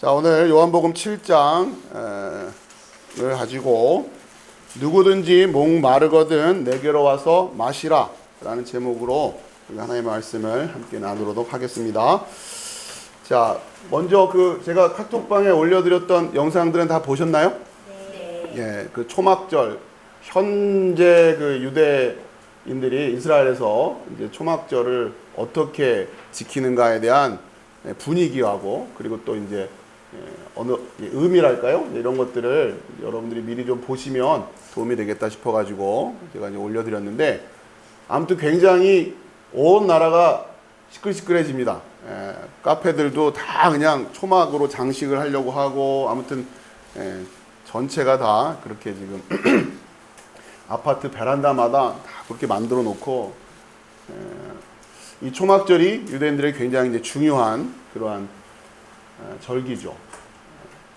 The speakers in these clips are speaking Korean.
자, 오늘 요한복음 7장을 가지고 누구든지 목 마르거든 내게로 와서 마시라 라는 제목으로 하나님의 말씀을 함께 나누도록 하겠습니다. 자, 먼저 제가 카톡방에 올려드렸던 영상들은 다 보셨나요? 네. 예, 그 초막절 현재 유대인들이 이스라엘에서 이제 초막절을 어떻게 지키는가에 대한 분위기하고 그리고 또 이제 어느 의미랄까요? 이런 것들을 여러분들이 미리 좀 보시면 도움이 되겠다 싶어가지고 제가 이제 올려드렸는데 아무튼 굉장히 온 나라가 시끌시끌해집니다. 카페들도 다 그냥 초막으로 장식을 하려고 하고 아무튼 전체가 다 그렇게 지금 아파트 베란다마다 다 그렇게 만들어 놓고 이 초막절이 유대인들에게 굉장히 이제 중요한 그러한 절기죠.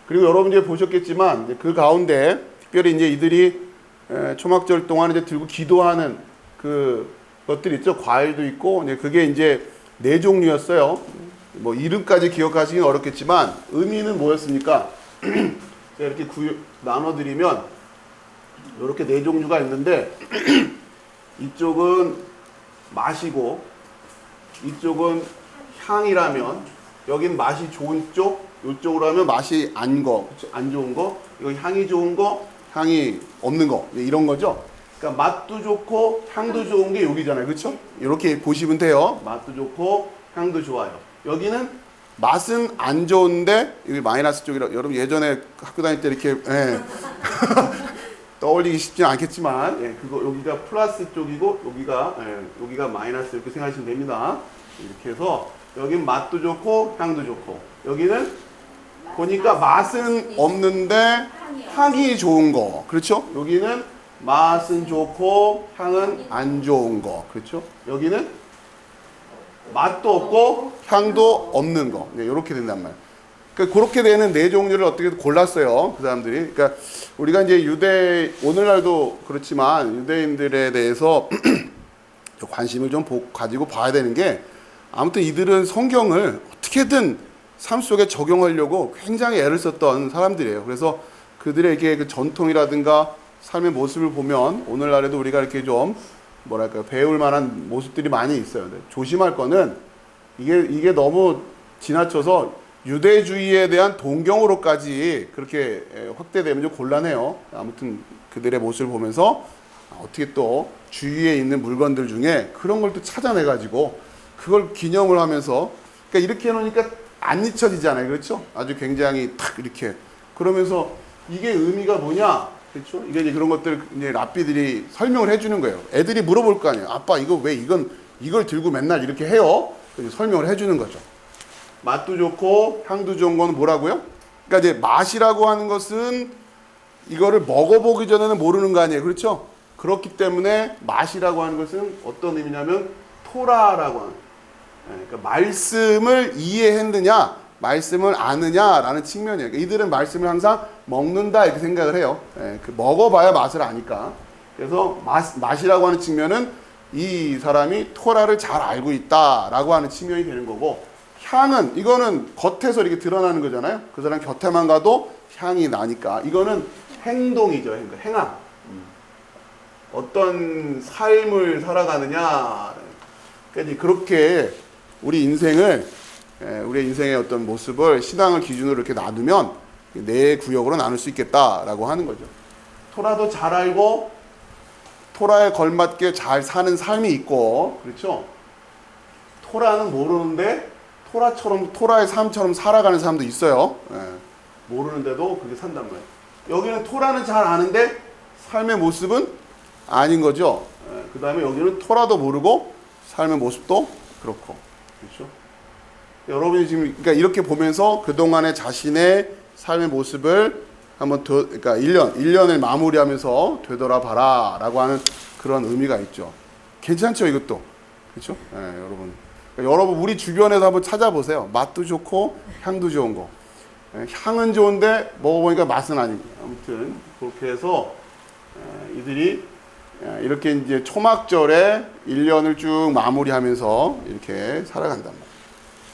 그리고 여러분들이 보셨겠지만 그 가운데 특별히 이제 이들이 초막절 동안 이제 들고 기도하는 것들이 있죠. 과일도 있고 이제 그게 이제 4종류였어요. 뭐 이름까지 기억하시긴 어렵겠지만 의미는 뭐였습니까? 제가 이렇게 나눠드리면 이렇게 4종류가 있는데 이쪽은 맛이고 이쪽은 향이라면 여긴 맛이 좋은 쪽, 이쪽으로 하면 맛이 안 좋은 거, 이거 향이 좋은 거, 향이 없는 거 이런 거죠. 그러니까 맛도 좋고 향도 좋은 게 여기잖아요, 그렇죠? 이렇게 보시면 돼요. 맛도 좋고 향도 좋아요. 여기는 맛은 안 좋은데 여기 마이너스 쪽이라 여러분 예전에 학교 다닐 때 이렇게 떠올리기 쉽지는 않겠지만 그거 여기가 플러스 쪽이고 여기가 마이너스 이렇게 생각하시면 됩니다. 이렇게 해서 여긴 맛도 좋고 향도 좋고 여기는 보니까 맛은 없는데 향이 좋은 거, 그렇죠? 여기는 맛은 좋고 향은 안 좋은 거, 그렇죠? 여기는 맛도 없고 향도 없는 거, 이렇게 된단 말이에요. 그러니까 그렇게 되는 4종류를 어떻게 골랐어요, 그 사람들이. 그러니까 우리가 이제 오늘날도 그렇지만 유대인들에 대해서 관심을 좀 가지고 봐야 되는 게 아무튼 이들은 성경을 어떻게든 삶 속에 적용하려고 굉장히 애를 썼던 사람들이에요. 그래서 그들에게 그 전통이라든가 삶의 모습을 보면 오늘날에도 우리가 이렇게 좀 배울 만한 모습들이 많이 있어요. 근데 조심할 거는 이게 너무 지나쳐서 유대주의에 대한 동경으로까지 그렇게 확대되면 좀 곤란해요. 아무튼 그들의 모습을 보면서 어떻게 또 주위에 있는 물건들 중에 그런 걸 또 찾아내가지고 그걸 기념을 하면서 그러니까 이렇게 해놓으니까 안 잊혀지잖아요, 그렇죠? 아주 굉장히 탁 이렇게 그러면서 이게 의미가 뭐냐, 그렇죠? 이게 이제 그런 것들 이제 랍비들이 설명을 해주는 거예요. 애들이 물어볼 거 아니에요. 아빠 이거 왜 이걸 들고 맨날 이렇게 해요? 설명을 해주는 거죠. 맛도 좋고 향도 좋은 건 뭐라고요? 그러니까 이제 맛이라고 하는 것은 이거를 먹어보기 전에는 모르는 거 아니에요, 그렇죠? 그렇기 때문에 맛이라고 하는 것은 어떤 의미냐면 토라라고 하는. 그러니까 말씀을 이해했느냐, 말씀을 아느냐라는 측면이에요. 그러니까 이들은 말씀을 항상 먹는다 이렇게 생각을 해요. 먹어봐야 맛을 아니까. 그래서 맛이라고 하는 측면은 이 사람이 토라를 잘 알고 있다라고 하는 측면이 되는 거고, 향은 이거는 겉에서 이렇게 드러나는 거잖아요. 그 사람 곁에만 가도 향이 나니까 이거는 행동이죠, 행함. 어떤 삶을 살아가느냐. 그러니까 그렇게 우리의 인생의 어떤 모습을 신앙을 기준으로 이렇게 놔두면 네 구역으로 나눌 수 있겠다라고 하는 거죠. 토라도 잘 알고 토라에 걸맞게 잘 사는 삶이 있고, 그렇죠? 토라는 모르는데 토라의 삶처럼 살아가는 사람도 있어요. 모르는데도 그렇게 산단 말이에요. 여기는 토라는 잘 아는데 삶의 모습은 아닌 거죠. 그 다음에 여기는 토라도 모르고 삶의 모습도 그렇고, 그렇죠? 여러분이 지금 그러니까 이렇게 보면서 그동안의 자신의 삶의 모습을 한번 그러니까 1년을 마무리하면서 되돌아봐라 라고 하는 그런 의미가 있죠. 괜찮죠, 이것도? 그렇죠? 여러분. 그러니까 여러분, 우리 주변에서 한번 찾아보세요. 맛도 좋고, 향도 좋은 거. 향은 좋은데, 먹어보니까 맛은 아니고. 아무튼, 그렇게 해서, 이들이 이렇게 이제 초막절에 1년을 쭉 마무리하면서 이렇게 살아간단 말이에요.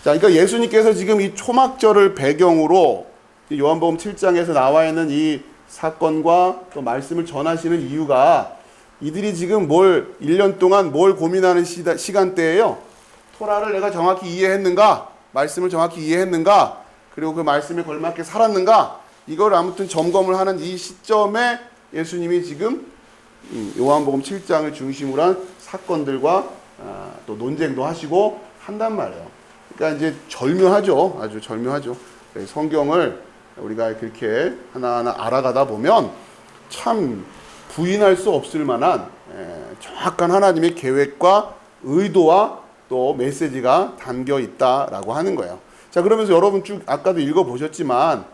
자, 그러니까 예수님께서 지금 이 초막절을 배경으로 요한복음 7장에서 나와 있는 이 사건과 또 말씀을 전하시는 이유가 이들이 지금 1년 동안 뭘 고민하는 시간대예요. 토라를 내가 정확히 이해했는가? 말씀을 정확히 이해했는가? 그리고 그 말씀에 걸맞게 살았는가? 이걸 아무튼 점검을 하는 이 시점에 예수님이 지금 요한복음 7장을 중심으로 한 사건들과 또 논쟁도 하시고 한단 말이에요. 그러니까 이제 절묘하죠. 아주 절묘하죠. 성경을 우리가 그렇게 하나하나 알아가다 보면 참 부인할 수 없을 만한 정확한 하나님의 계획과 의도와 또 메시지가 담겨 있다라고 하는 거예요. 자, 그러면서 여러분 쭉 아까도 읽어보셨지만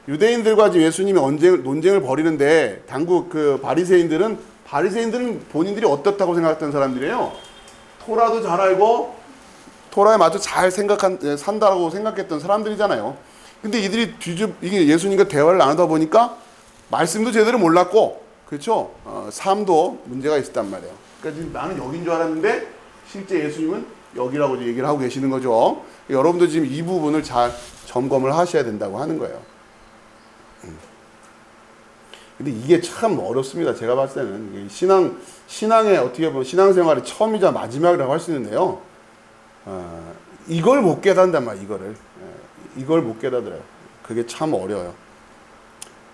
유대인들과 지금 예수님이 논쟁을 벌이는데 당국 그 바리새인들은 본인들이 어떻다고 생각했던 사람들이에요. 토라도 잘 알고 토라에 맞춰 잘 산다고 생각했던 사람들이잖아요. 근데 이들이 이게 예수님과 대화를 나누다 보니까 말씀도 제대로 몰랐고, 그렇죠? 삶도 문제가 있었단 말이에요. 그러니까 지금 나는 여긴 줄 알았는데 실제 예수님은 여기라고 얘기를 하고 계시는 거죠. 여러분도 지금 이 부분을 잘 점검을 하셔야 된다고 하는 거예요. 근데 이게 참 어렵습니다. 제가 봤을 때는 신앙의 어떻게 보면 신앙생활의 처음이자 마지막이라고 할 수 있는데요. 이걸 못 깨닫는단 말이에요. 이걸 못 깨닫더라고요. 그게 참 어려워요.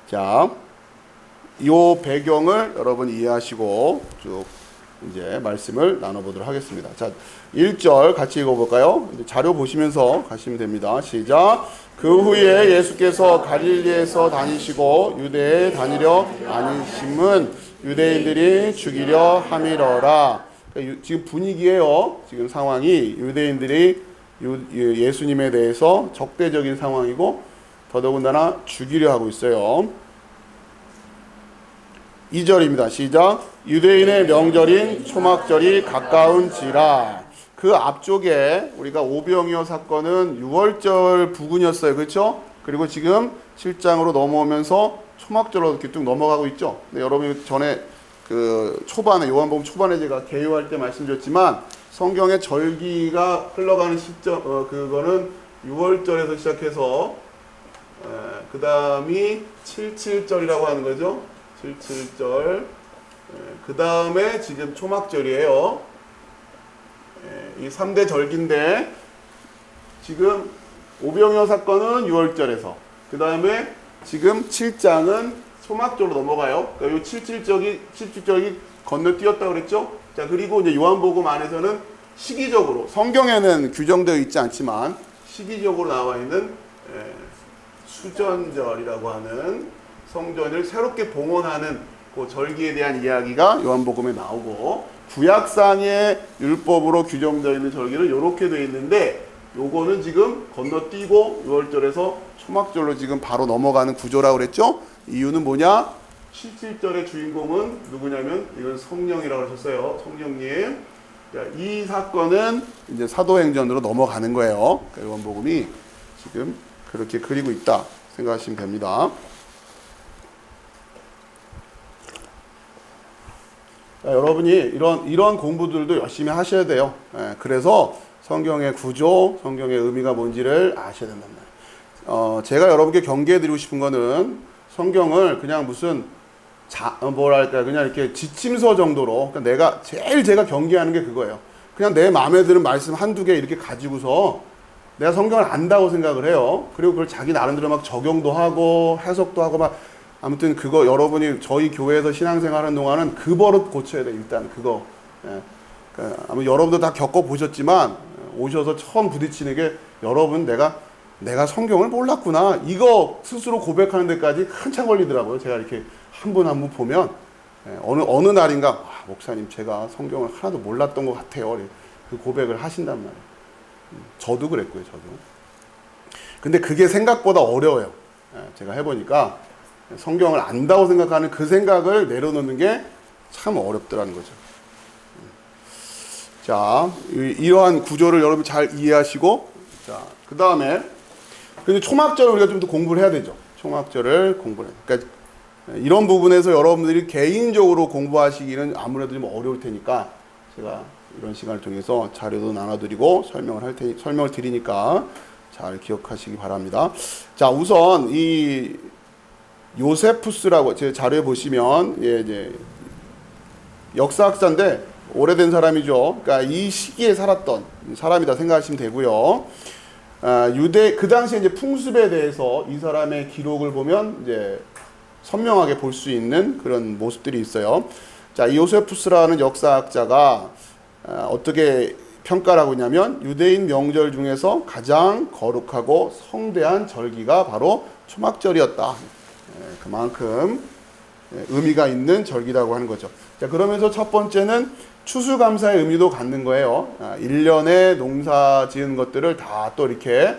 자, 이 배경을 여러분 이해하시고 쭉 이제 말씀을 나눠보도록 하겠습니다. 자, 1절 같이 읽어볼까요? 자료 보시면서 가시면 됩니다. 시작. 그 후에 예수께서 갈릴리에서 다니시고 유대에 다니려 아니심은 유대인들이 죽이려 함이러라. 그러니까 지금 분위기예요. 지금 상황이 유대인들이 예수님에 대해서 적대적인 상황이고 더더군다나 죽이려 하고 있어요. 2절입니다. 시작. 유대인의 명절인 초막절이 가까운지라. 그 앞쪽에 우리가 오병이어 사건은 6월절 부근이었어요. 그렇죠? 그리고 지금 7장으로 넘어오면서 초막절로 이렇게 쭉 넘어가고 있죠. 근데 여러분이 전에 그 초반에 요한복음 초반에 제가 개요할 때 말씀드렸지만 성경의 절기가 흘러가는 시점 그거는 6월절에서 시작해서 그 다음이 77절이라고 하는 거죠. 77절. 그 다음에 지금 초막절이에요. 이 3대 절기인데 지금 오병이어 사건은 6월절에서 그 다음에 지금 7장은 초막절로 넘어가요. 그러니까 이 77절이 건너뛰었다고 그랬죠. 자, 그리고 이제 요한복음 안에서는 시기적으로 성경에는 규정되어 있지 않지만 시기적으로 나와 있는 수전절이라고 하는 성전을 새롭게 봉헌하는 그 절기에 대한 이야기가 요한복음에 나오고 구약상의 율법으로 규정되어 있는 절기는 이렇게 되어 있는데 요거는 지금 건너뛰고 6월절에서 초막절로 지금 바로 넘어가는 구조라고 그랬죠. 이유는 뭐냐? 77절의 주인공은 누구냐면 이건 성령이라고 하셨어요. 성령님. 자, 이 사건은 이제 사도행전으로 넘어가는 거예요. 그러니까 요한복음이 지금 그렇게 그리고 있다 생각하시면 됩니다. 자, 여러분이 이런 공부들도 열심히 하셔야 돼요. 그래서 성경의 구조, 성경의 의미가 뭔지를 아셔야 된단 말이에요. 제가 여러분께 경계해드리고 싶은 거는 성경을 그냥 무슨 그냥 이렇게 지침서 정도로, 그러니까 제가 경계하는 게 그거예요. 그냥 내 마음에 드는 말씀 한두 개 이렇게 가지고서 내가 성경을 안다고 생각을 해요. 그리고 그걸 자기 나름대로 막 적용도 하고 해석도 하고 막 아무튼 그거 여러분이 저희 교회에서 신앙생활 하는 동안은 그 버릇 고쳐야 돼요. 일단 그거. 그러니까 아마 여러분도 다 겪어보셨지만 오셔서 처음 부딪히는 게 여러분 내가 성경을 몰랐구나. 이거 스스로 고백하는 데까지 한참 걸리더라고요. 제가 이렇게 한 분 한 분 보면 어느 날인가 목사님 제가 성경을 하나도 몰랐던 것 같아요. 그 고백을 하신단 말이에요. 저도 그랬고요. 저도. 근데 그게 생각보다 어려워요. 제가 해보니까 성경을 안다고 생각하는 그 생각을 내려놓는 게 참 어렵더라는 거죠. 자, 이러한 구조를 여러분 잘 이해하시고, 자, 그 다음에 근데 초막절을 우리가 좀 더 공부를 해야 되죠. 초막절을 공부를. 그러니까 이런 부분에서 여러분들이 개인적으로 공부하시기는 아무래도 좀 어려울 테니까 제가 이런 시간을 통해서 자료도 나눠드리고 설명을 드리니까 잘 기억하시기 바랍니다. 자, 우선 이 요세푸스라고 제 자료에 보시면 이제 역사학자인데 오래된 사람이죠. 그러니까 이 시기에 살았던 사람이다 생각하시면 되고요. 유대 그 당시에 이제 풍습에 대해서 이 사람의 기록을 보면 이제 선명하게 볼 수 있는 그런 모습들이 있어요. 자, 이 요세푸스라는 역사학자가 어떻게 평가를 하고 있냐면 유대인 명절 중에서 가장 거룩하고 성대한 절기가 바로 초막절이었다. 그만큼 의미가 있는 절기라고 하는 거죠. 자, 그러면서 첫 번째는 추수감사의 의미도 갖는 거예요. 1년에 농사 지은 것들을 다 또 이렇게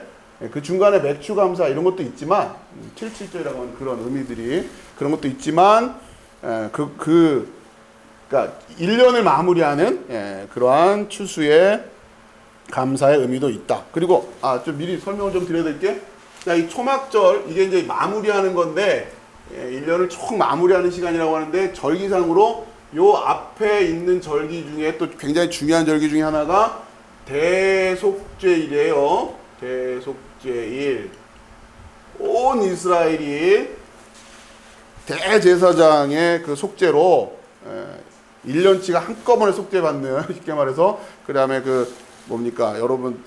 그 중간에 맥추감사 이런 것도 있지만 7.7절이라고 하는 그런 의미들이 그런 것도 있지만 그러니까 1년을 마무리하는 그러한 추수의 감사의 의미도 있다. 그리고 좀 미리 설명을 좀 드려드릴게. 자, 이 초막절 이게 이제 마무리하는 건데 1년을 총 마무리하는 시간이라고 하는데 절기상으로 요 앞에 있는 절기 중에 또 굉장히 중요한 절기 중에 하나가 대속죄일이에요. 대속죄일. 온 이스라엘이 대제사장의 그 속죄로 1년치가 한꺼번에 속죄받는 쉽게 말해서 그 다음에 그 뭡니까 여러분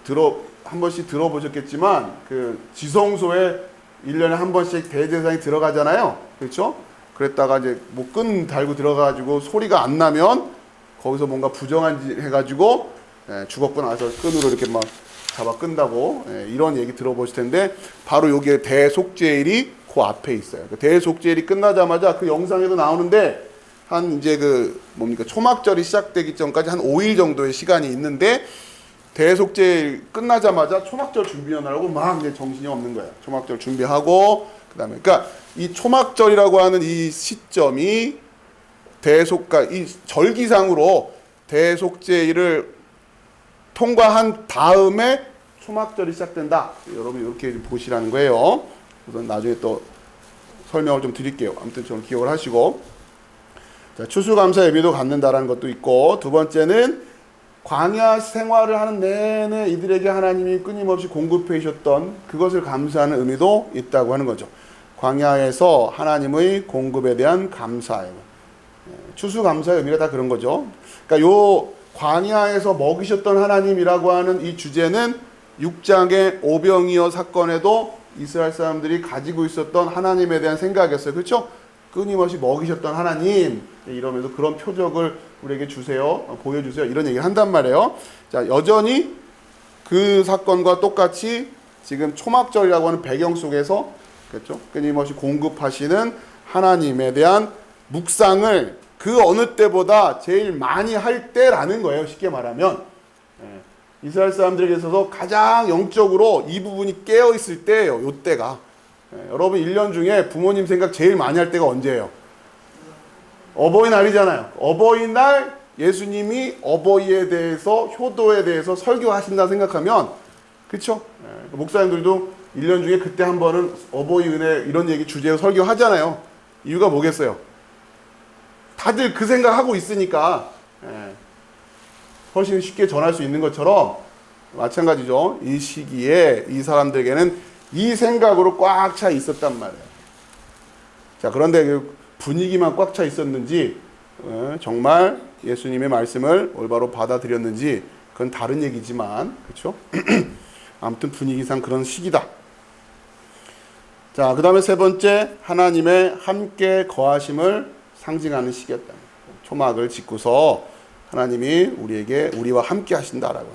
한 번씩 들어보셨겠지만 그 지성소에 1년에 한 번씩 대제사장이 들어가잖아요. 그렇죠? 그랬다가 이제 뭐 끈 달고 들어가가지고 소리가 안 나면 거기서 뭔가 부정한 짓 해가지고 죽었고 나서 끈으로 이렇게 막 잡아 끈다고 이런 얘기 들어보실 텐데 바로 여기에 대속죄일이 그 앞에 있어요. 그 대속죄일이 끝나자마자 그 영상에도 나오는데 한 이제 그 뭡니까 초막절이 시작되기 전까지 한 5일 정도의 시간이 있는데 대속죄일 끝나자마자 초막절 준비하느라고 막 이제 정신이 없는 거예요. 초막절 준비하고 그다음에 그러니까 이 초막절이라고 하는 이 시점이 이 절기상으로 대속죄일을 통과한 다음에 초막절이 시작된다. 여러분 이렇게 보시라는 거예요. 우선 나중에 또 설명을 좀 드릴게요. 아무튼 좀 기억을 하시고 자, 추수감사 의미도 갖는다라는 것도 있고 두 번째는 광야 생활을 하는 내내 이들에게 하나님이 끊임없이 공급해 주셨던 그것을 감사하는 의미도 있다고 하는 거죠. 광야에서 하나님의 공급에 대한 감사예요. 추수감사의 의미가 다 그런 거죠. 그러니까 요 광야에서 먹이셨던 하나님이라고 하는 이 주제는 6장의 오병이어 사건에도 이스라엘 사람들이 가지고 있었던 하나님에 대한 생각이었어요. 그렇죠? 끊임없이 먹이셨던 하나님 이러면서 그런 표적을 우리에게 주세요. 보여주세요. 이런 얘기를 한단 말이에요. 자, 여전히 그 사건과 똑같이 지금 초막절이라고 하는 배경 속에서 그렇죠? 끊임없이 공급하시는 하나님에 대한 묵상을 그 어느 때보다 제일 많이 할 때라는 거예요. 쉽게 말하면 이스라엘 사람들에게 있어서 가장 영적으로 이 부분이 깨어 있을 때예요. 요 때가 여러분 1년 중에 부모님 생각 제일 많이 할 때가 언제예요? 어버이날이잖아요. 어버이날 예수님이 어버이에 대해서 효도에 대해서 설교하신다 생각하면 그렇죠? 목사님들도 1년 중에 그때 한 번은 어버이 은혜 이런 얘기 주제로 설교하잖아요. 이유가 뭐겠어요? 다들 그 생각하고 있으니까 훨씬 쉽게 전할 수 있는 것처럼 마찬가지죠. 이 시기에 이 사람들에게는 이 생각으로 꽉 차 있었단 말이에요. 자, 그런데 그 분위기만 꽉 차 있었는지 정말 예수님의 말씀을 올바로 받아들였는지 그건 다른 얘기지만 그렇죠? 아무튼 분위기상 그런 시기다. 자, 그 다음에 세 번째 하나님의 함께 거하심을 상징하는 시기였다. 초막을 짓고서 하나님이 우리와 함께 하신다라고.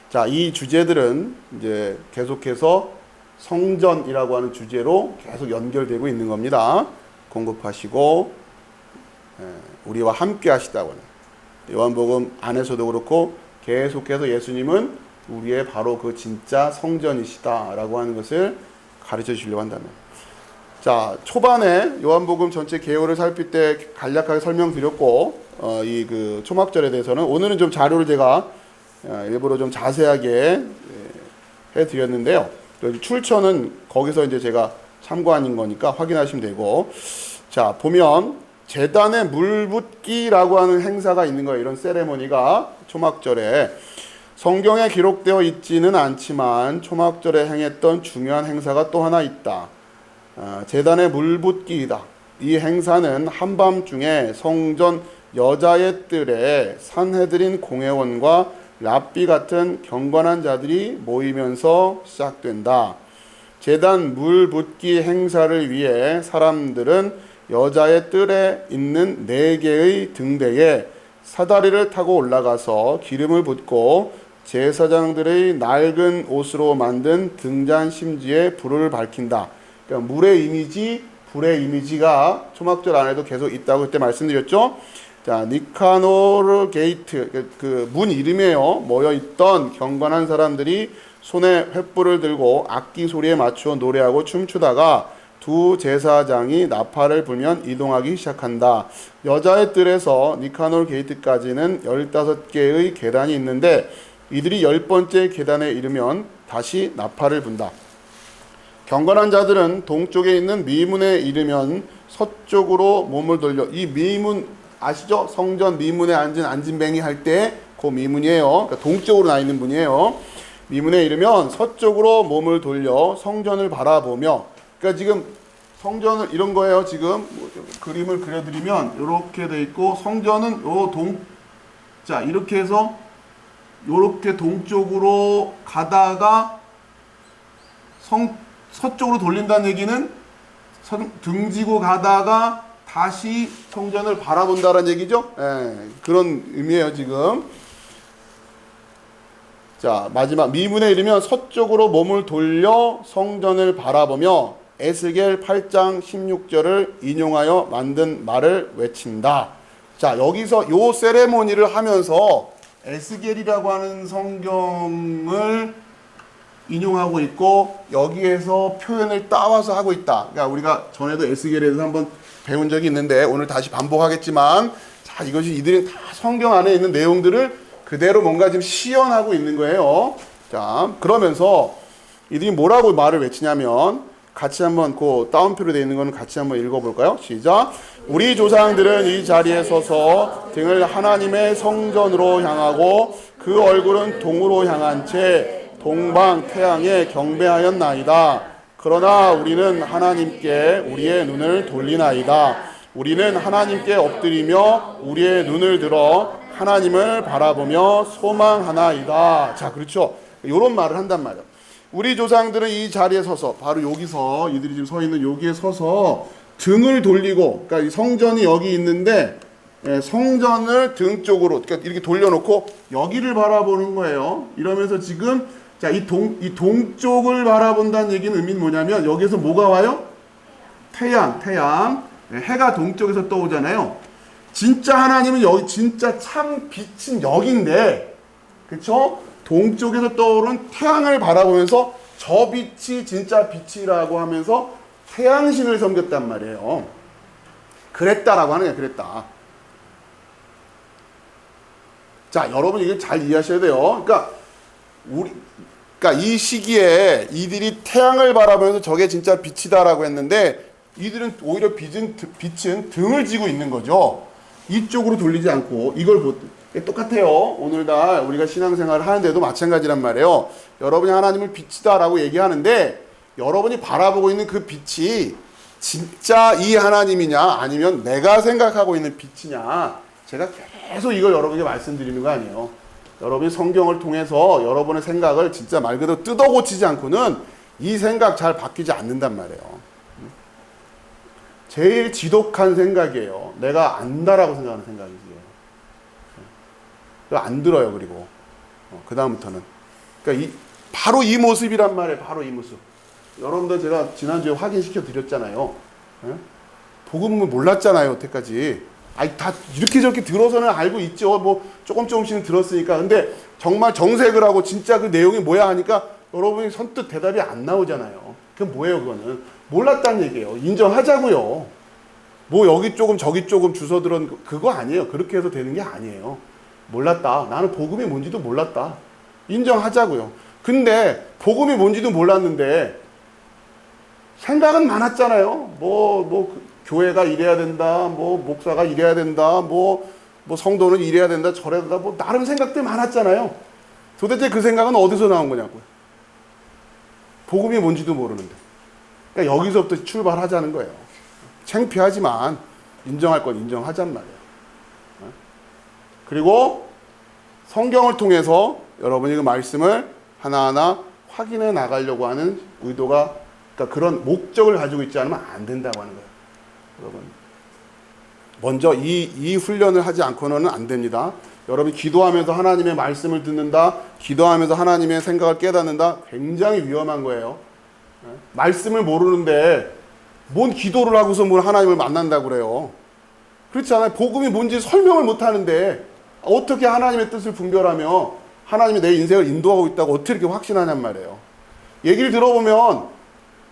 자, 이 주제들은 이제 계속해서 성전이라고 하는 주제로 계속 연결되고 있는 겁니다. 공급하시고 우리와 함께 하시다고 하는. 요한복음 안에서도 그렇고 계속해서 예수님은 우리의 바로 그 진짜 성전이시다라고 하는 것을 가르쳐 주시려고 한다면. 자, 초반에 요한복음 전체 개요를 살필 때 간략하게 설명드렸고 이 그 초막절에 대해서는 오늘은 좀 자료를 제가 일부러 좀 자세하게 해드렸는데요. 출처는 거기서 이제 제가 참고한 거니까 확인하시면 되고 자, 보면 제단에 물 붓기라고 하는 행사가 있는 거예요. 이런 세레모니가 초막절에 성경에 기록되어 있지는 않지만 초막절에 행했던 중요한 행사가 또 하나 있다. 제단에 물 붓기이다. 이 행사는 한밤중에 성전 여자의 뜰에 산헤드린 공회원과 랍비 같은 경건한 자들이 모이면서 시작된다. 제단 물 붓기 행사를 위해 사람들은 여자의 뜰에 있는 4개의 등대에 사다리를 타고 올라가서 기름을 붓고 제사장들의 낡은 옷으로 만든 등잔 심지에 불을 밝힌다. 그러니까 물의 이미지, 불의 이미지가 초막절 안에도 계속 있다고 그때 말씀드렸죠. 자, 니카노르 게이트, 그 문 이름이에요. 모여있던 경건한 사람들이 손에 횃불을 들고 악기 소리에 맞추어 노래하고 춤추다가 두 제사장이 나팔을 불면 이동하기 시작한다. 여자의 뜰에서 니카노르 게이트까지는 15개의 계단이 있는데 이들이 10번째 계단에 이르면 다시 나팔을 분다. 경건한 자들은 동쪽에 있는 미문에 이르면 서쪽으로 몸을 돌려, 이 미문 아시죠? 성전 미문에 앉은 안진뱅이 할 때 그 미문이에요. 그러니까 동쪽으로 나 있는 분이에요. 미문에 이르면 서쪽으로 몸을 돌려 성전을 바라보며, 그러니까 지금 성전을 이런 거예요. 지금 그림을 그려드리면 이렇게 돼 있고 성전은 자 이렇게 해서 이렇게 동쪽으로 가다가 서쪽으로 돌린다는 얘기는 등지고 가다가 다시 성전을 바라본다는 얘기죠. 그런 의미예요 지금. 자, 마지막 미문에 이르면 서쪽으로 몸을 돌려 성전을 바라보며 에스겔 8장 16절을 인용하여 만든 말을 외친다. 자, 여기서 요 세레모니를 하면서 에스겔이라고 하는 성경을 인용하고 있고 여기에서 표현을 따와서 하고 있다. 그러니까 우리가 전에도 에스겔에 대해서 한번 배운 적이 있는데 오늘 다시 반복하겠지만, 자, 이것이 이들은 다 성경 안에 있는 내용들을 그대로 뭔가 지금 시연하고 있는 거예요. 자, 그러면서 이들이 뭐라고 말을 외치냐면 같이 한번 그 다운표로 되어 있는 거는 같이 한번 읽어볼까요? 시작. 우리 조상들은 이 자리에 서서 등을 하나님의 성전으로 향하고 그 얼굴은 동으로 향한 채 동방 태양에 경배하였나이다. 그러나 우리는 하나님께 우리의 눈을 돌리나이다. 우리는 하나님께 엎드리며 우리의 눈을 들어 하나님을 바라보며 소망하나이다. 자, 그렇죠. 이런 말을 한단 말이에요. 우리 조상들은 이 자리에 서서, 바로 여기서 이들이 지금 서 있는 여기에 서서 등을 돌리고, 그러니까 이 성전이 여기 있는데 성전을 등 쪽으로, 그러니까 이렇게 돌려놓고 여기를 바라보는 거예요. 이러면서 지금 자, 이 동쪽을 바라본다는 얘기는 의미는 뭐냐면 여기서 뭐가 와요? 태양. 해가 동쪽에서 떠오잖아요. 진짜 하나님은 여기 진짜 참 빛은 여기인데, 그렇죠? 동쪽에서 떠오른 태양을 바라보면서 저 빛이 진짜 빛이라고 하면서 태양신을 섬겼단 말이에요. 그랬다라고 하는 게 그랬다. 자, 여러분 이게 잘 이해하셔야 돼요. 그러니까 이 시기에 이들이 태양을 바라보면서 저게 진짜 빛이다라고 했는데 이들은 오히려 빛은 등을 지고 있는 거죠. 이쪽으로 돌리지 않고 이걸 똑같아요. 오늘날 우리가 신앙생활을 하는데도 마찬가지란 말이에요. 여러분이 하나님을 빛이다라고 얘기하는데 여러분이 바라보고 있는 그 빛이 진짜 이 하나님이냐 아니면 내가 생각하고 있는 빛이냐, 제가 계속 이걸 여러분에게 말씀드리는 거 아니에요. 여러분이 성경을 통해서 여러분의 생각을 진짜 말 그대로 뜯어 고치지 않고는 이 생각 잘 바뀌지 않는단 말이에요. 제일 지독한 생각이에요. 내가 안다라고 생각하는 생각이지. 안 들어요. 그리고 그 다음부터는 그러니까 바로 이 모습이란 말이에요. 바로 이 모습. 여러분들 제가 지난주에 확인시켜 드렸잖아요. 복음을 몰랐잖아요. 여태까지. 다 이렇게 저렇게 들어서는 알고 있죠. 뭐 조금씩은 들었으니까. 근데 정말 정색을 하고 진짜 그 내용이 뭐야 하니까 여러분이 선뜻 대답이 안 나오잖아요. 그게 뭐예요? 그거는 몰랐다는 얘기예요. 인정하자고요. 뭐 여기 조금 저기 조금 주워들은 그거 아니에요. 그렇게 해서 되는 게 아니에요. 몰랐다. 나는 복음이 뭔지도 몰랐다. 인정하자고요. 근데 복음이 뭔지도 몰랐는데 생각은 많았잖아요. 교회가 이래야 된다, 뭐 목사가 이래야 된다, 뭐 성도는 이래야 된다, 저래야 된다, 뭐 나름 생각들 많았잖아요. 도대체 그 생각은 어디서 나온 거냐고요. 복음이 뭔지도 모르는데. 그러니까 여기서부터 출발하자는 거예요. 창피하지만 인정할 건 인정하잔 말이에요. 그리고 성경을 통해서 여러분이 그 말씀을 하나하나 확인해 나가려고 하는 의도가, 그러니까 그런 목적을 가지고 있지 않으면 안 된다고 하는 거예요. 여러분, 먼저 이 훈련을 하지 않고는 안 됩니다. 여러분, 기도하면서 하나님의 말씀을 듣는다, 기도하면서 하나님의 생각을 깨닫는다, 굉장히 위험한 거예요. 말씀을 모르는데 뭔 기도를 하고서 뭘 하나님을 만난다고 그래요. 그렇지 않아요? 복음이 뭔지 설명을 못 하는데 어떻게 하나님의 뜻을 분별하며 하나님이 내 인생을 인도하고 있다고 어떻게 이렇게 확신하냔 말이에요. 얘기를 들어보면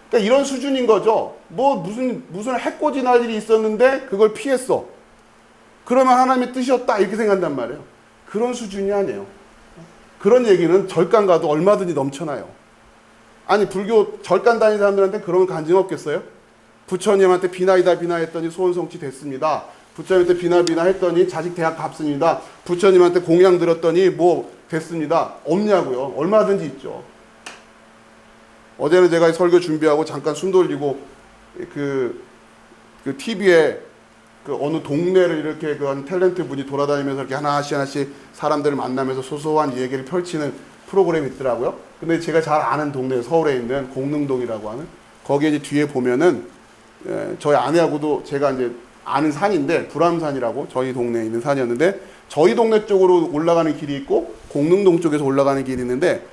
그러니까 이런 수준인 거죠. 뭐 무슨 해코지 날 일이 있었는데 그걸 피했어. 그러면 하나님의 뜻이었다 이렇게 생각한단 말이에요. 그런 수준이 아니에요. 그런 얘기는 절간 가도 얼마든지 넘쳐나요. 아니 불교 절간 다니는 사람들한테 그런 간증 없겠어요? 부처님한테 비나이다 비나했더니 소원성취 됐습니다. 부처님한테 비나 했더니 자식 대학 갚습니다. 부처님한테 공양 들었더니 뭐 됐습니다. 없냐고요. 얼마든지 있죠. 어제는 제가 설교 준비하고 잠깐 숨 돌리고 그 TV에 그 어느 동네를 이렇게 그 탤런트 분이 돌아다니면서 이렇게 하나씩 사람들을 만나면서 소소한 얘기를 펼치는 프로그램이 있더라고요. 근데 제가 잘 아는 동네, 서울에 있는 공릉동이라고 하는, 거기에 이제 뒤에 보면은 저희 아내하고도 제가 이제 아는 산인데 불암산이라고 저희 동네에 있는 산이었는데, 저희 동네 쪽으로 올라가는 길이 있고 공릉동 쪽에서 올라가는 길이 있는데,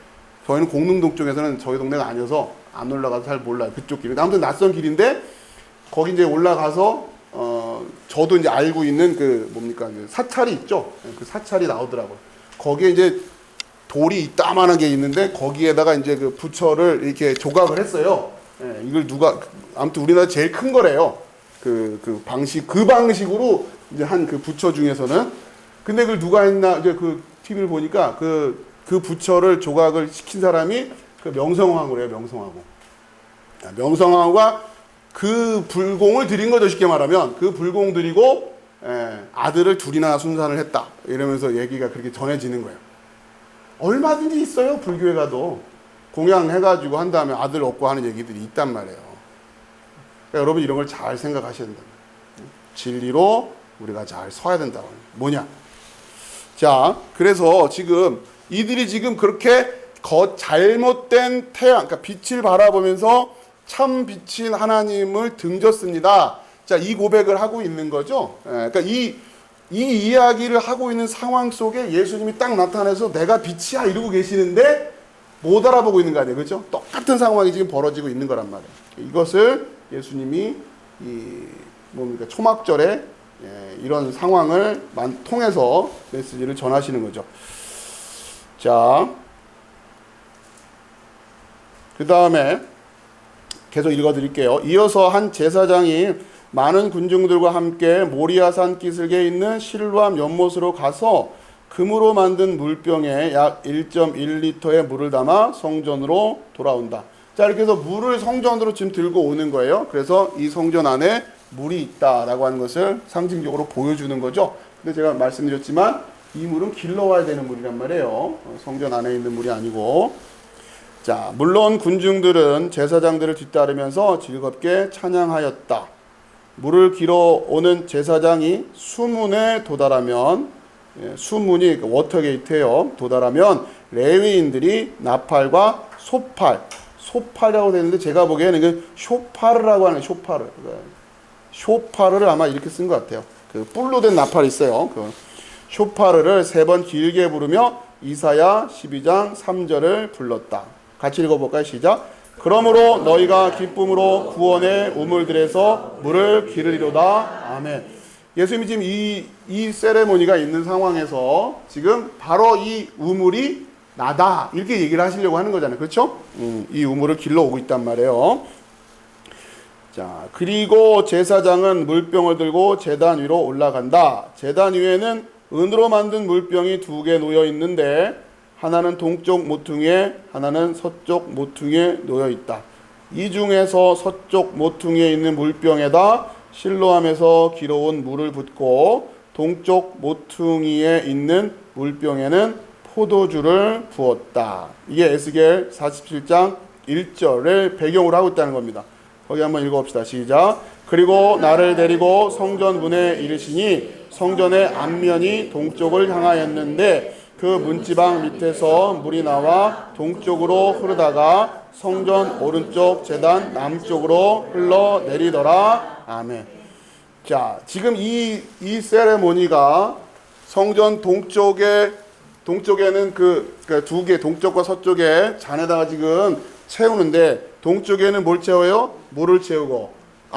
저희는 공릉동 쪽에서는 저희 동네가 아니어서 안 올라가서 잘 몰라요. 그쪽 길이. 아무튼 낯선 길인데 거기 이제 올라가서 저도 이제 알고 있는 그 뭡니까 사찰이 있죠. 그 사찰이 나오더라고요. 거기에 이제 돌이 이따만한 게 있는데 거기에다가 이제 그 부처를 이렇게 조각을 했어요. 이걸 누가, 아무튼 우리나라 제일 큰 거래요. 그 방식으로 이제 한 그 부처 중에서는. 근데 그걸 누가 했나, 이제 그 TV를 보니까 그 부처를 조각을 시킨 사람이 그 명성황후래요, 명성황후. 명성황후가 그 불공을 드린 거죠, 쉽게 말하면. 그 불공 드리고, 아들을 둘이나 순산을 했다. 이러면서 얘기가 그렇게 전해지는 거예요. 얼마든지 있어요, 불교에 가도. 공양해가지고 한 다음에 아들 얻고 하는 얘기들이 있단 말이에요. 그러니까 여러분 이런 걸 잘 생각하셔야 된다. 진리로 우리가 잘 서야 된다고. 뭐냐? 자, 그래서 지금 이들이 지금 그렇게 잘못된 태양, 그러니까 빛을 바라보면서 참 빛인 하나님을 등졌습니다. 자, 이 고백을 하고 있는 거죠. 그러니까 이 이야기를 하고 있는 상황 속에 예수님이 딱 나타나서 내가 빛이야 이러고 계시는데 못 알아보고 있는 거 아니에요, 그렇죠? 똑같은 상황이 지금 벌어지고 있는 거란 말이에요. 이것을 예수님이 초막절에 이런 상황을 통해서 메시지를 전하시는 거죠. 자, 그 다음에 계속 읽어드릴게요. 이어서 한 제사장이 많은 군중들과 함께 모리아산 기슭에 있는 실로암 연못으로 가서 금으로 만든 물병에 약 1.1리터의 물을 담아 성전으로 돌아온다. 자, 이렇게 해서 물을 성전으로 지금 들고 오는 거예요. 그래서 이 성전 안에 물이 있다라고 하는 것을 상징적으로 보여주는 거죠. 근데 제가 말씀드렸지만 이 물은 길러와야 되는 물이란 말이에요. 성전 안에 있는 물이 아니고. 자, 물론 군중들은 제사장들을 뒤따르면서 즐겁게 찬양하였다. 물을 길어오는 제사장이 수문에 도달하면, 수문이 워터게이트예요. 도달하면 레위인들이 나팔과 소팔이라고 되는데 제가 보기에는 그 쇼파르라고 하는 쇼파르. 쇼파르를 아마 이렇게 쓴 것 같아요. 그 뿔로 된 나팔이 있어요. 그 쇼파르를 3번 길게 부르며 이사야 12장 3절을 불렀다. 같이 읽어볼까요? 시작. 그러므로 너희가 기쁨으로 구원의 우물들에서 물을 기르리로다. 아멘. 예수님이 지금 이 세레모니가 있는 상황에서 지금 바로 이 우물이 나다 이렇게 얘기를 하시려고 하는 거잖아요. 그렇죠? 이 우물을 길러오고 있단 말이에요. 자, 그리고 제사장은 물병을 들고 제단 위로 올라간다. 제단 위에는 은으로 만든 물병이 2개 놓여 있는데 하나는 동쪽 모퉁이에 하나는 서쪽 모퉁이에 놓여 있다. 이 중에서 서쪽 모퉁이에 있는 물병에다 실로암에서 길어온 물을 붓고 동쪽 모퉁이에 있는 물병에는 포도주를 부었다. 이게 에스겔 47장 1절을 배경으로 하고 있다는 겁니다. 거기 한번 읽어봅시다. 시작. 그리고 나를 데리고 성전 문에 이르시니 성전의 앞면이 동쪽을 향하였는데 그 문지방 밑에서 물이 나와 동쪽으로 흐르다가 성전 오른쪽 제단 남쪽으로 흘러내리더라. 아멘. 자, 지금 이 세레모니가 성전 동쪽에는 그 두 개, 동쪽과 서쪽에 잔에다가 지금 채우는데, 동쪽에는 뭘 채워요? 물을 채우고,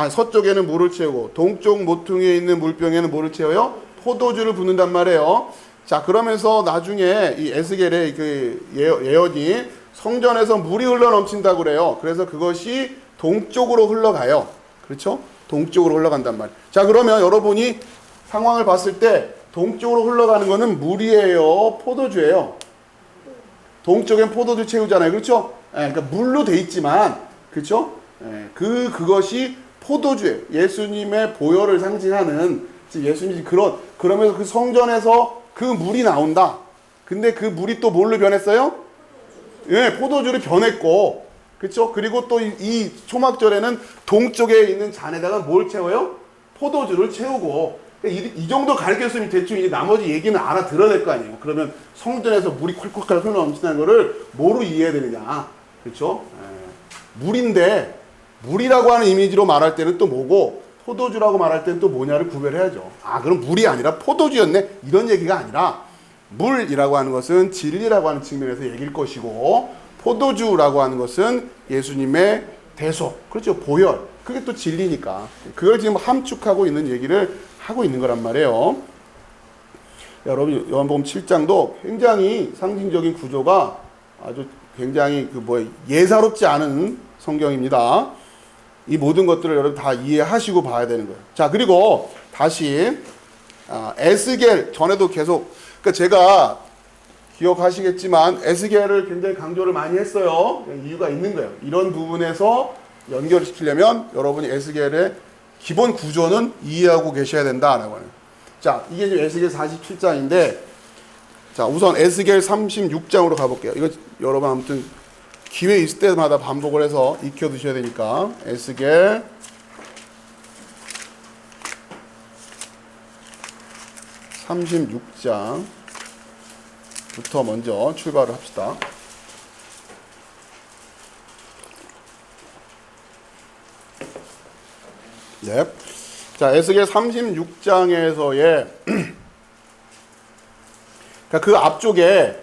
서쪽에는 물을 채우고, 동쪽 모퉁이에 있는 물병에는 뭐를 채워요? 포도주를 붓는단 말이에요. 자, 그러면서 나중에 이 에스겔의 그 예언이 성전에서 물이 흘러 넘친다고 그래요. 그래서 그것이 동쪽으로 흘러가요. 그렇죠? 동쪽으로 흘러간단 말이에요. 자, 그러면 여러분이 상황을 봤을 때 동쪽으로 흘러가는 거는 물이에요? 포도주예요? 동쪽엔 포도주 채우잖아요. 그렇죠? 그러니까 물로 돼 있지만, 그렇죠? 그것이 포도주예요. 예수님의 보혈을 상징하는, 예수님이 그러면서 그 성전에서 그 물이 나온다. 근데 그 물이 또 뭘로 변했어요? 포도주를 변했고, 그렇죠? 그리고 또 이 초막절에는 동쪽에 있는 잔에다가 뭘 채워요? 포도주를 채우고. 이 정도 가르쳤으면 대충 이제 나머지 얘기는 알아들어낼 거 아니에요. 그러면 성전에서 물이 콸콸콸 흘러 넘치는 거를 뭐로 이해해야 되느냐? 그렇죠? 물인데, 물이라고 하는 이미지로 말할 때는 또 뭐고, 포도주라고 말할 때는 또 뭐냐를 구별해야죠. 그럼 물이 아니라 포도주였네? 이런 얘기가 아니라, 물이라고 하는 것은 진리라고 하는 측면에서 얘기일 것이고, 포도주라고 하는 것은 예수님의 대속, 그렇죠? 보혈. 그게 또 진리니까. 그걸 지금 함축하고 있는 얘기를 하고 있는 거란 말이에요. 여러분, 요한복음 7장도 굉장히 상징적인 구조가 아주 굉장히 예사롭지 않은 성경입니다. 이 모든 것들을 여러분 다 이해하시고 봐야 되는 거예요. 자, 그리고 다시 에스겔 전에도 계속, 그러니까 제가 기억하시겠지만 에스겔을 굉장히 강조를 많이 했어요. 이유가 있는 거예요. 이런 부분에서 연결을 시키려면 여러분이 에스겔의 기본 구조는 이해하고 계셔야 된다라고 하는. 자, 이게 지금 에스겔 47장인데, 자, 우선 에스겔 36장으로 가볼게요. 이거 여러분 아무튼 기회 있을 때마다 반복을 해서 익혀두셔야 되니까. 에스겔 36장부터 먼저 출발을 합시다. 네. 자, 에스겔 36장에서의 그 앞쪽에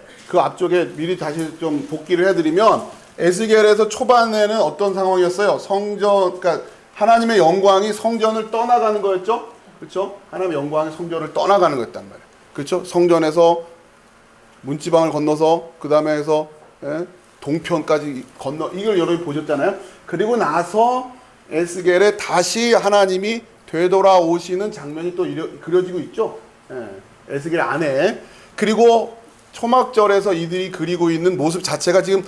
미리 다시 좀 복기를 해드리면, 에스겔에서 초반에는 어떤 상황이었어요? 그러니까 하나님의 영광이 성전을 떠나가는 거였죠? 그렇죠? 하나님의 영광이 성전을 떠나가는 거였단 말이에요. 그렇죠? 성전에서 문지방을 건너서 그 다음에 해서 동편까지 건너, 이걸 여러분이 보셨잖아요. 그리고 나서 에스겔에 다시 하나님이 되돌아오시는 장면이 또 그려지고 있죠. 에스겔 안에. 그리고 초막절에서 이들이 그리고 있는 모습 자체가 지금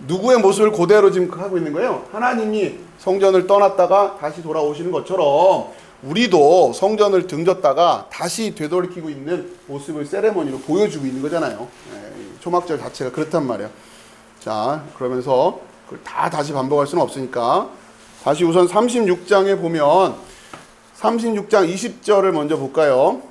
누구의 모습을 그대로 지금 하고 있는 거예요? 하나님이 성전을 떠났다가 다시 돌아오시는 것처럼 우리도 성전을 등졌다가 다시 되돌이키고 있는 모습을 세레머니로 보여주고 있는 거잖아요. 초막절 자체가 그렇단 말이에요. 자, 그러면서 그걸 다시 반복할 수는 없으니까 다시 우선 36장에 보면 36장 20절을 먼저 볼까요?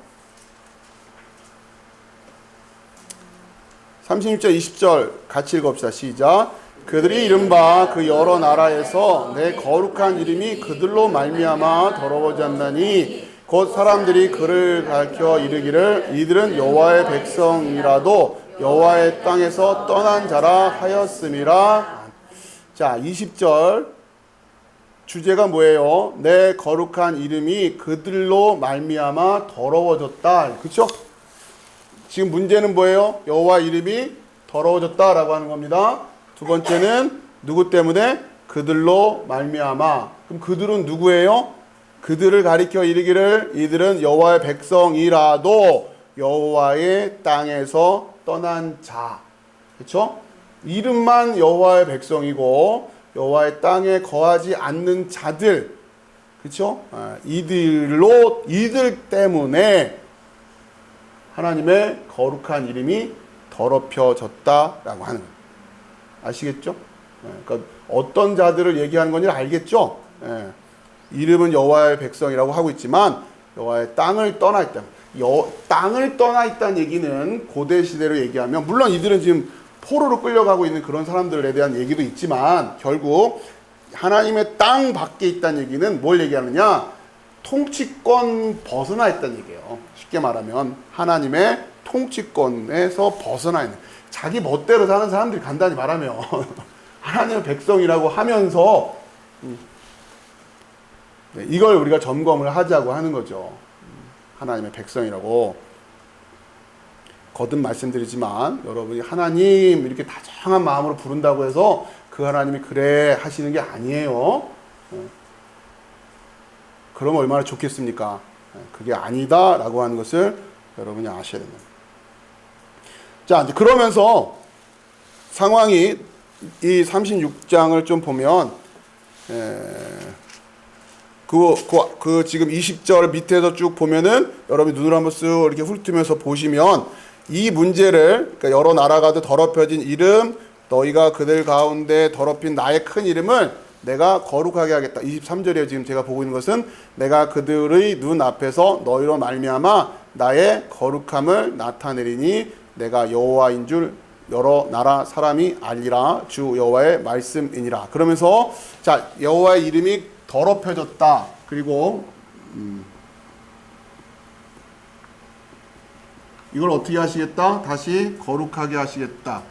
36장 20절 같이 읽어봅시다. 시작. 그들이 이른바 그 여러 나라에서 내 거룩한 이름이 그들로 말미암아 더러워지 않나니 곧 사람들이 그를 가르쳐 이르기를 이들은 여호와의 백성이라도 여호와의 땅에서 떠난 자라 하였음이라. 자, 20절 주제가 뭐예요? 내 거룩한 이름이 그들로 말미암아 더러워졌다. 그렇죠? 지금 문제는 뭐예요? 여호와 이름이 더러워졌다라고 하는 겁니다. 두 번째는 누구 때문에? 그들로 말미암아. 그럼 그들은 누구예요? 그들을 가리켜 이르기를 이들은 여호와의 백성이라도 여호와의 땅에서 떠난 자. 그렇죠? 이름만 여호와의 백성이고 여호와의 땅에 거하지 않는 자들. 그렇죠? 이들 때문에 하나님의 거룩한 이름이 더럽혀졌다라고 하는 거예요. 아시겠죠? 그러니까 어떤 자들을 얘기하는 건지 알겠죠? 이름은 여호와의 백성이라고 하고 있지만 여호와의 땅을 떠나 있다. 땅을 떠나 있다는 얘기는 고대 시대로 얘기하면 물론 이들은 지금 포로로 끌려가고 있는 그런 사람들에 대한 얘기도 있지만 결국 하나님의 땅 밖에 있다는 얘기는 뭘 얘기하느냐? 통치권 벗어나 있다는 얘기예요. 쉽게 말하면 하나님의 통치권에서 벗어나 있는, 자기 멋대로 사는 사람들이 간단히 말하면 하나님의 백성이라고 하면서 이걸 우리가 점검을 하자고 하는 거죠. 하나님의 백성이라고. 거듭 말씀드리지만 여러분이 하나님 이렇게 다정한 마음으로 부른다고 해서 그 하나님이 그래 하시는 게 아니에요. 그러면 얼마나 좋겠습니까? 그게 아니다라고 하는 것을 여러분이 아셔야 됩니다. 자, 이제 그러면서 상황이 이 36장을 좀 보면 그 지금 20절 밑에서 쭉 보면은 여러분이 눈을 한번 쓱 이렇게 훑으면서 보시면 이 문제를, 그러니까 여러 나라가도 더럽혀진 이름, 너희가 그들 가운데 더럽힌 나의 큰 이름을 내가 거룩하게 하겠다. 23절에 지금 제가 보고 있는 것은 내가 그들의 눈 앞에서 너희로 말미암아 나의 거룩함을 나타내리니 내가 여호와인 줄 여러 나라 사람이 알리라. 주 여호와의 말씀이니라. 그러면서 자, 여호와의 이름이 더럽혀졌다. 그리고 이걸 어떻게 하시겠다? 다시 거룩하게 하시겠다.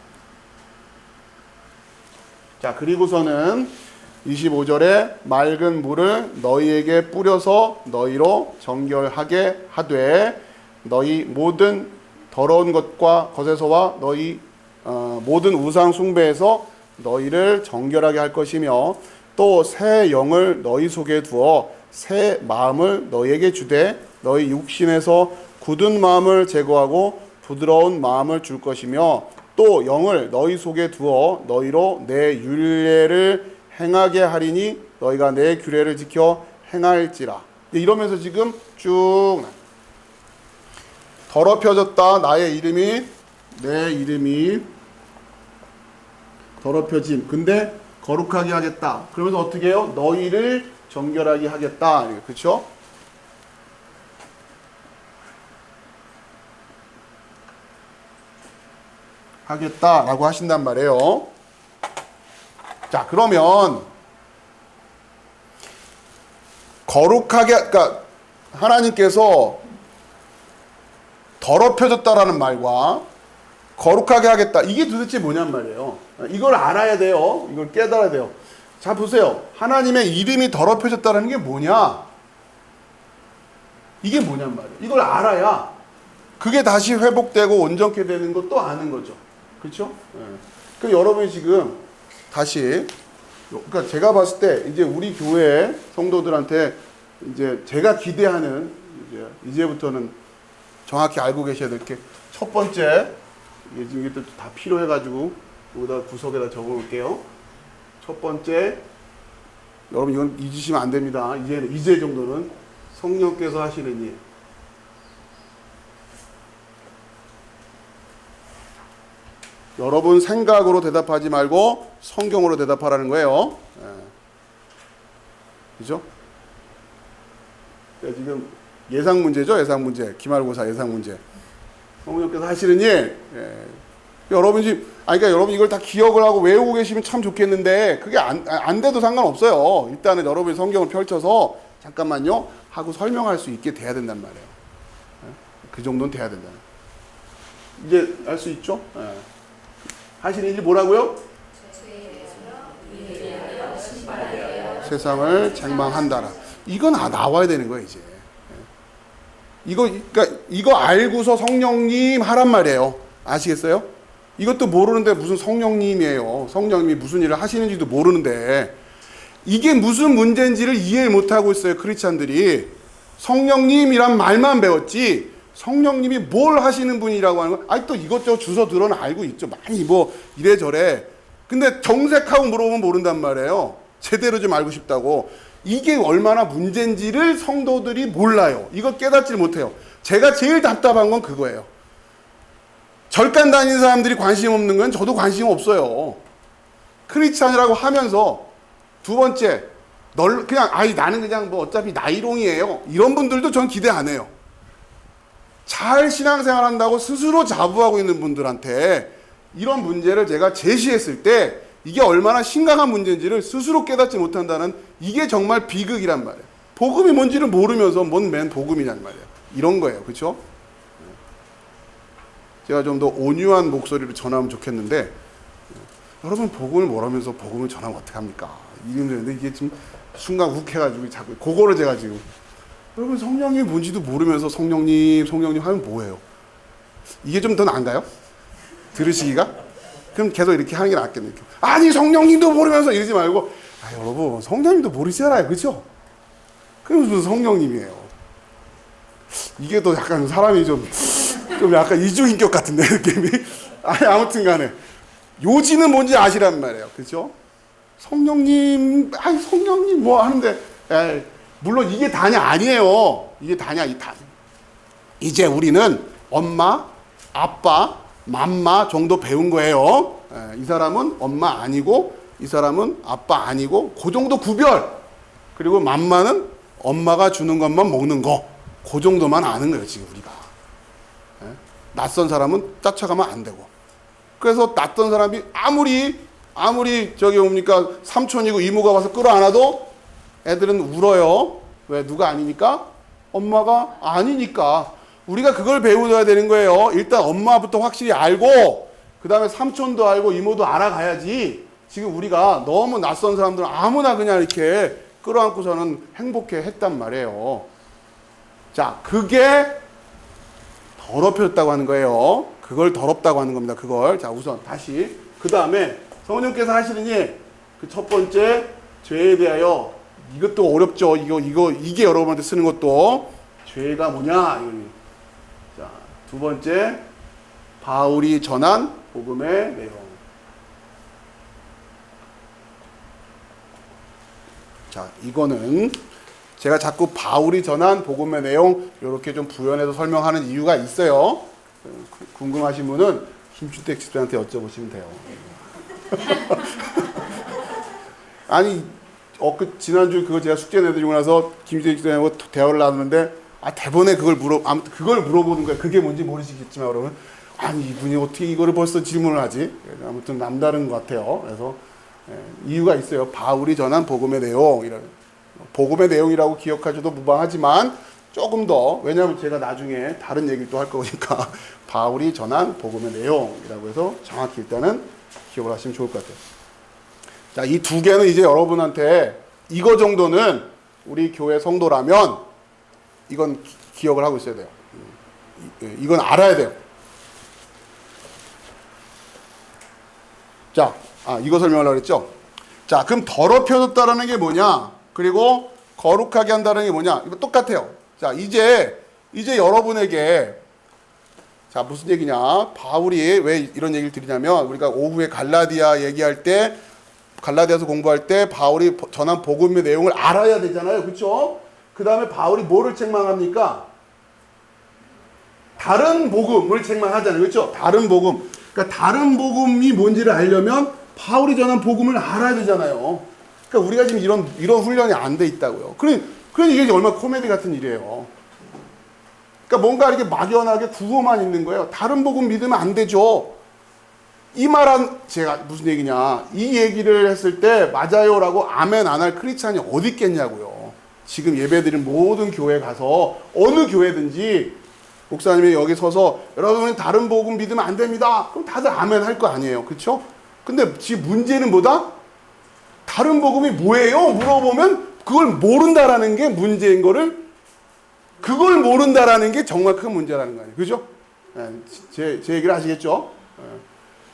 자, 그리고서는 25절에 맑은 물을 너희에게 뿌려서 너희로 정결하게 하되 너희 모든 더러운 것에서와 너희 모든 우상 숭배에서 너희를 정결하게 할 것이며 또 새 영을 너희 속에 두어 새 마음을 너희에게 주되 너희 육신에서 굳은 마음을 제거하고 부드러운 마음을 줄 것이며 또 영을 너희 속에 두어 너희로 내 율례를 행하게 하리니 너희가 내 규례를 지켜 행할지라. 이러면서 지금 쭉 더럽혀졌다. 나의 이름이, 내 이름이 더럽혀짐. 근데 거룩하게 하겠다. 그러면서 어떻게 해요? 너희를 정결하게 하겠다. 그렇죠? 하겠다라고 하신단 말이에요. 자, 그러면 거룩하게, 그러니까 하나님께서 더럽혀졌다라는 말과 거룩하게 하겠다, 이게 도대체 뭐냔 말이에요. 이걸 알아야 돼요. 이걸 깨달아야 돼요. 자, 보세요. 하나님의 이름이 더럽혀졌다는 게 뭐냐? 이게 뭐냔 말이에요. 이걸 알아야 그게 다시 회복되고 온전케 되는 것도 아는 거죠. 그렇죠? 그럼 여러분이 지금 다시, 그러니까 제가 봤을 때 이제 우리 교회 성도들한테 이제 제가 기대하는, 이제부터는 정확히 알고 계셔야 될 게, 첫 번째, 이게 지금 이게 다 필요해가지고 여기다 구석에다 적어놓을게요. 첫 번째, 여러분 이건 잊으시면 안 됩니다. 이제 정도는 성령께서 하시는 일. 여러분 생각으로 대답하지 말고 성경으로 대답하라는 거예요. 그죠? 지금 예상 문제죠, 예상 문제. 기말고사 예상 문제. 성령께서 하시는 일. 여러분 지금, 그러니까 여러분 이걸 다 기억을 하고 외우고 계시면 참 좋겠는데 그게 안 돼도 상관없어요. 일단은 여러분이 성경을 펼쳐서 잠깐만요 하고 설명할 수 있게 돼야 된단 말이에요. 그 정도는 돼야 된다. 이제 알 수 있죠? 하시는 일이 뭐라고요? 세상을 책망한다라. 이건 나와야 되는 거예요, 이제. 그러니까 이거 알고서 성령님 하란 말이에요. 아시겠어요? 이것도 모르는데 무슨 성령님이에요. 성령님이 무슨 일을 하시는지도 모르는데 이게 무슨 문제인지를 이해를 못하고 있어요, 크리스찬들이. 성령님이란 말만 배웠지 성령님이 뭘 하시는 분이라고 하는 건, 아니 또 이것저것 주워 들어는 알고 있죠. 많이 뭐 이래저래. 근데 정색하고 물어보면 모른단 말이에요. 제대로 좀 알고 싶다고. 이게 얼마나 문제인지를 성도들이 몰라요. 이거 깨닫지 못해요. 제가 제일 답답한 건 그거예요. 절간 다니는 사람들이 관심 없는 건 저도 관심 없어요. 크리스찬이라고 하면서 두 번째 그냥 나는 그냥 뭐 어차피 나이롱이에요. 이런 분들도 전 기대 안 해요. 잘 신앙생활 한다고 스스로 자부하고 있는 분들한테 이런 문제를 제가 제시했을 때 이게 얼마나 심각한 문제인지를 스스로 깨닫지 못한다는 이게 정말 비극이란 말이에요. 복음이 뭔지를 모르면서 뭔 맨 복음이냐는 말이에요. 이런 거예요. 그렇죠? 제가 좀 더 온유한 목소리로 전하면 좋겠는데 여러분 복음을 모르면서 복음을 전하면 어떡합니까? 이게 지금 순간 욱해가지고 자꾸 그거를 제가 지금 여러분 성령님이 뭔지도 모르면서 성령님 하면 뭐예요? 이게 좀 더 나은가요? 들으시기가? 그럼 계속 이렇게 하는 게 낫겠네요. 아니 성령님도 모르면서 이러지 말고 여러분 성령님도 모르시잖아요. 그렇죠? 그럼 무슨 성령님이에요. 이게 더 약간 사람이 좀 약간 이중인격 같은데 느낌이. 아무튼 간에 요지는 뭔지 아시란 말이에요. 그렇죠? 성령님 뭐 하는데 물론 이게 다냐 아니에요. 이게 다냐 이제 우리는 엄마, 아빠, 맘마 정도 배운 거예요. 이 사람은 엄마 아니고 이 사람은 아빠 아니고 그 정도 구별. 그리고 맘마는 엄마가 주는 것만 먹는 거. 그 정도만 아는 거예요 지금 우리가. 낯선 사람은 쫓아가면 안 되고. 그래서 낯선 사람이 아무리 저기 뭡니까 삼촌이고 이모가 와서 끌어안아도 애들은 울어요. 왜? 누가 아니니까? 엄마가 아니니까. 우리가 그걸 배워야 되는 거예요. 일단 엄마부터 확실히 알고 그 다음에 삼촌도 알고 이모도 알아가야지. 지금 우리가 너무 낯선 사람들은 아무나 그냥 이렇게 끌어안고서는 행복해 했단 말이에요. 자, 그게 더럽혀졌다고 하는 거예요. 그걸 더럽다고 하는 겁니다. 그걸. 자, 우선 다시 그 다음에 성령께서 하시는 일, 그 첫 번째 죄에 대하여 이것도 어렵죠. 이게 여러분한테 쓰는 것도 죄가 뭐냐. 자, 두 번째 바울이 전한 복음의 내용. 자, 이거는 제가 자꾸 바울이 전한 복음의 내용 이렇게 좀 부연해서 설명하는 이유가 있어요. 궁금하신 분은 김춘택 집사한테 여쭤보시면 돼요. 아니 지난주 그거 제가 숙제 내드리고 나서 김춘택 집사하고 대화를 나눴는데 대본에 그걸 물어보는 거예요. 그게 뭔지 모르시겠지만 여러분 아니 이분이 어떻게 이거를 벌써 질문을 하지? 아무튼 남다른 것 같아요. 그래서 이유가 있어요. 바울이 전한 복음의 내용 복음의 내용이라고 기억하셔도 무방하지만 조금 더 왜냐하면 제가 나중에 다른 얘기를 또 할 거니까 바울이 전한 복음의 내용이라고 해서 정확히 일단은 기억을 하시면 좋을 것 같아요. 자, 이 두 개는 이제 여러분한테 이거 정도는 우리 교회 성도라면 이건 기억을 하고 있어야 돼요. 이건 알아야 돼요. 자, 이거 설명하려고 그랬죠? 자, 그럼 더럽혀졌다라는 게 뭐냐? 그리고 거룩하게 한다는 게 뭐냐? 이거 똑같아요. 자, 이제 여러분에게 자, 무슨 얘기냐? 바울이 왜 이런 얘기를 드리냐면 우리가 오후에 갈라디아 얘기할 때 갈라디아서 공부할 때 바울이 전한 복음의 내용을 알아야 되잖아요. 그렇죠? 그 다음에 바울이 뭐를 책망합니까? 다른 복음을 책망하잖아요. 그렇죠? 다른 복음. 그러니까 다른 복음이 뭔지를 알려면 바울이 전한 복음을 알아야 되잖아요. 그러니까 우리가 지금 이런 훈련이 안 돼 있다고요. 그러니 이게 얼마나 코미디 같은 일이에요. 그러니까 뭔가 이렇게 막연하게 구호만 있는 거예요. 다른 복음 믿으면 안 되죠. 이 말한 제가 무슨 얘기냐. 이 얘기를 했을 때 맞아요라고 아멘 안 할 크리스찬이 어디 있겠냐고요. 지금 예배드린 모든 교회 가서 어느 교회든지 목사님이 여기 서서 여러분은 다른 복음 믿으면 안 됩니다. 그럼 다들 아멘 할 거 아니에요. 그렇죠? 근데 지금 문제는 뭐다? 다른 복음이 뭐예요? 물어보면 그걸 모른다라는 게 문제인 거를 그걸 모른다라는 게 정말 큰 문제라는 거 아니에요. 그죠? 제 얘기를 아시겠죠?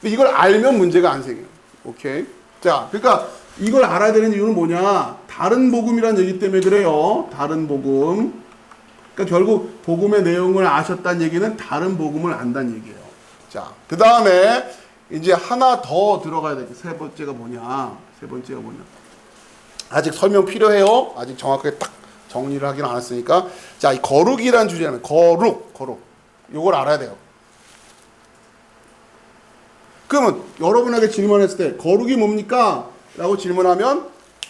근데 이걸 알면 문제가 안 생겨요. 오케이? 자, 그러니까 이걸 알아야 되는 이유는 뭐냐? 다른 복음이라는 얘기 때문에 그래요. 다른 복음. 그러니까 결국 복음의 내용을 아셨다는 얘기는 다른 복음을 안다는 얘기예요. 자, 그 다음에 이제 하나 더 들어가야 돼. 세 번째가 뭐냐? 아직 설명 필요해요? 아직 정확하게 딱 정리를 하긴 않았으니까. 자, 이 거룩이라는 주제는 거룩. 요걸 알아야 돼요. 그러면 여러분에게 질문했을 때 거룩이 뭡니까? 라고 질문하면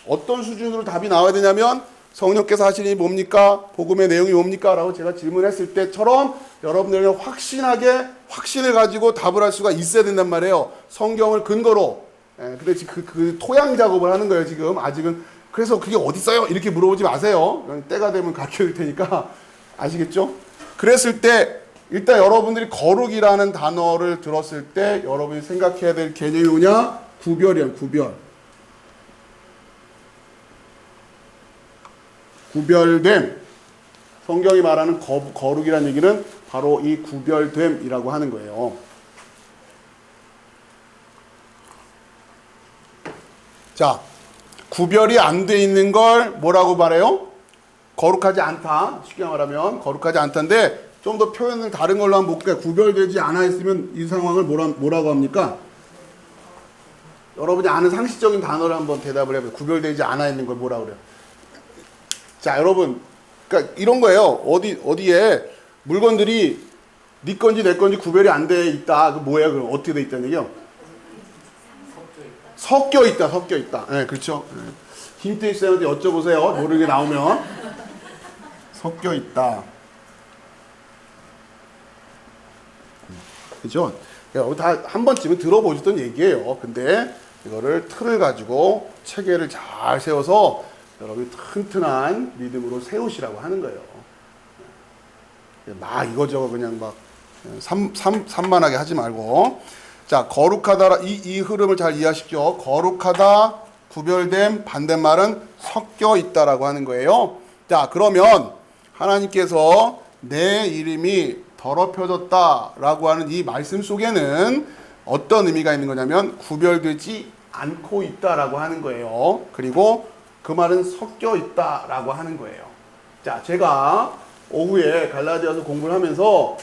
어떤 수준으로 답이 나와야 되냐면 성령께서 하신 일이 뭡니까? 복음의 내용이 뭡니까? 라고 제가 질문했을 때처럼 여러분들은 확신을 가지고 답을 할 수가 있어야 된단 말이에요. 성경을 근거로. 근데 지금 그 토양 작업을 하는 거예요, 지금. 아직은. 그래서 그게 어디 있어요? 이렇게 물어보지 마세요. 때가 되면 가르쳐 줄 테니까. 아시겠죠? 그랬을 때 일단 여러분들이 거룩이라는 단어를 들었을 때 여러분이 생각해야 될 개념이 뭐냐? 구별이야, 구별. 구별됨. 성경이 말하는 거룩이라는 얘기는 바로 이 구별됨이라고 하는 거예요. 자, 구별이 안 돼 있는 걸 뭐라고 말해요? 거룩하지 않다. 쉽게 말하면 거룩하지 않다인데 좀 더 표현을 다른 걸로 한번 볼게요. 구별되지 않아 있으면 이 상황을 뭐라고 합니까? 여러분이 아는 상식적인 단어를 한번 대답을 해보세요. 구별되지 않아 있는 걸 뭐라고 그래요? 자, 여러분, 그러니까 이런 거예요. 어디에 물건들이 네 건지 내 건지 구별이 안 돼 있다. 그 뭐예요? 그럼 어떻게 돼 있다는 얘기요? 섞여 있다. 네, 그렇죠. 네. 힌트 쌤한테 여쭤보세요. 모르게 나오면. 섞여 있다. 그죠? 다 한 번쯤은 들어보셨던 얘기예요. 근데 이거를 틀을 가지고 체계를 잘 세워서 여러분이 튼튼한 믿음으로 세우시라고 하는 거예요. 막 이거저거 그냥 막 산만하게 하지 말고. 자, 거룩하다, 이 흐름을 잘 이해하십시오. 거룩하다, 구별됨, 반대말은 섞여 있다라고 하는 거예요. 자, 그러면 하나님께서 내 이름이 더럽혀졌다라고 하는 이 말씀 속에는 어떤 의미가 있는 거냐면 구별되지 않고 있다라고 하는 거예요. 그리고 그 말은 섞여 있다라고 하는 거예요. 자, 제가 오후에 갈라디아서 공부를 하면서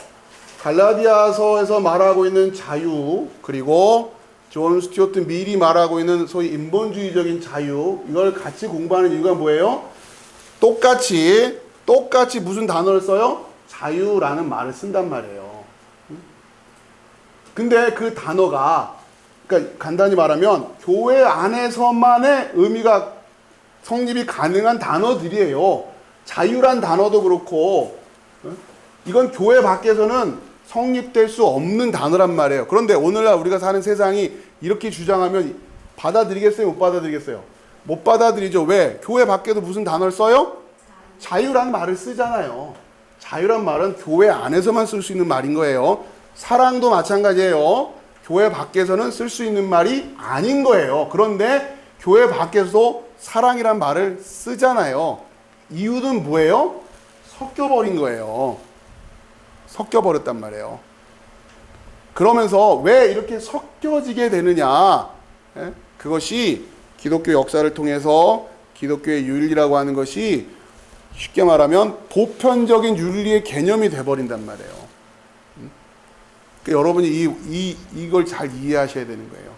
갈라디아서에서 말하고 있는 자유, 그리고 존 스튜어트 밀이 말하고 있는 소위 인본주의적인 자유, 이걸 같이 공부하는 이유가 뭐예요? 똑같이 무슨 단어를 써요? 자유라는 말을 쓴단 말이에요. 근데 그 단어가, 그러니까 간단히 말하면 교회 안에서만의 의미가 성립이 가능한 단어들이에요. 자유란 단어도 그렇고, 이건 교회 밖에서는 성립될 수 없는 단어란 말이에요. 그런데 오늘날 우리가 사는 세상이 이렇게 주장하면 받아들이겠어요? 못 받아들이겠어요? 못 받아들이죠. 왜? 교회 밖에도 무슨 단어를 써요? 자유란 말을 쓰잖아요. 자유란 말은 교회 안에서만 쓸 수 있는 말인 거예요. 사랑도 마찬가지예요. 교회 밖에서는 쓸 수 있는 말이 아닌 거예요. 그런데 교회 밖에서도 사랑이란 말을 쓰잖아요. 이유는 뭐예요? 섞여버린 거예요. 섞여버렸단 말이에요. 그러면서 왜 이렇게 섞여지게 되느냐? 그것이 기독교 역사를 통해서 기독교의 윤리라고 하는 것이 쉽게 말하면 보편적인 윤리의 개념이 돼버린단 말이에요. 그러니까 여러분이 이걸 잘 이해하셔야 되는 거예요.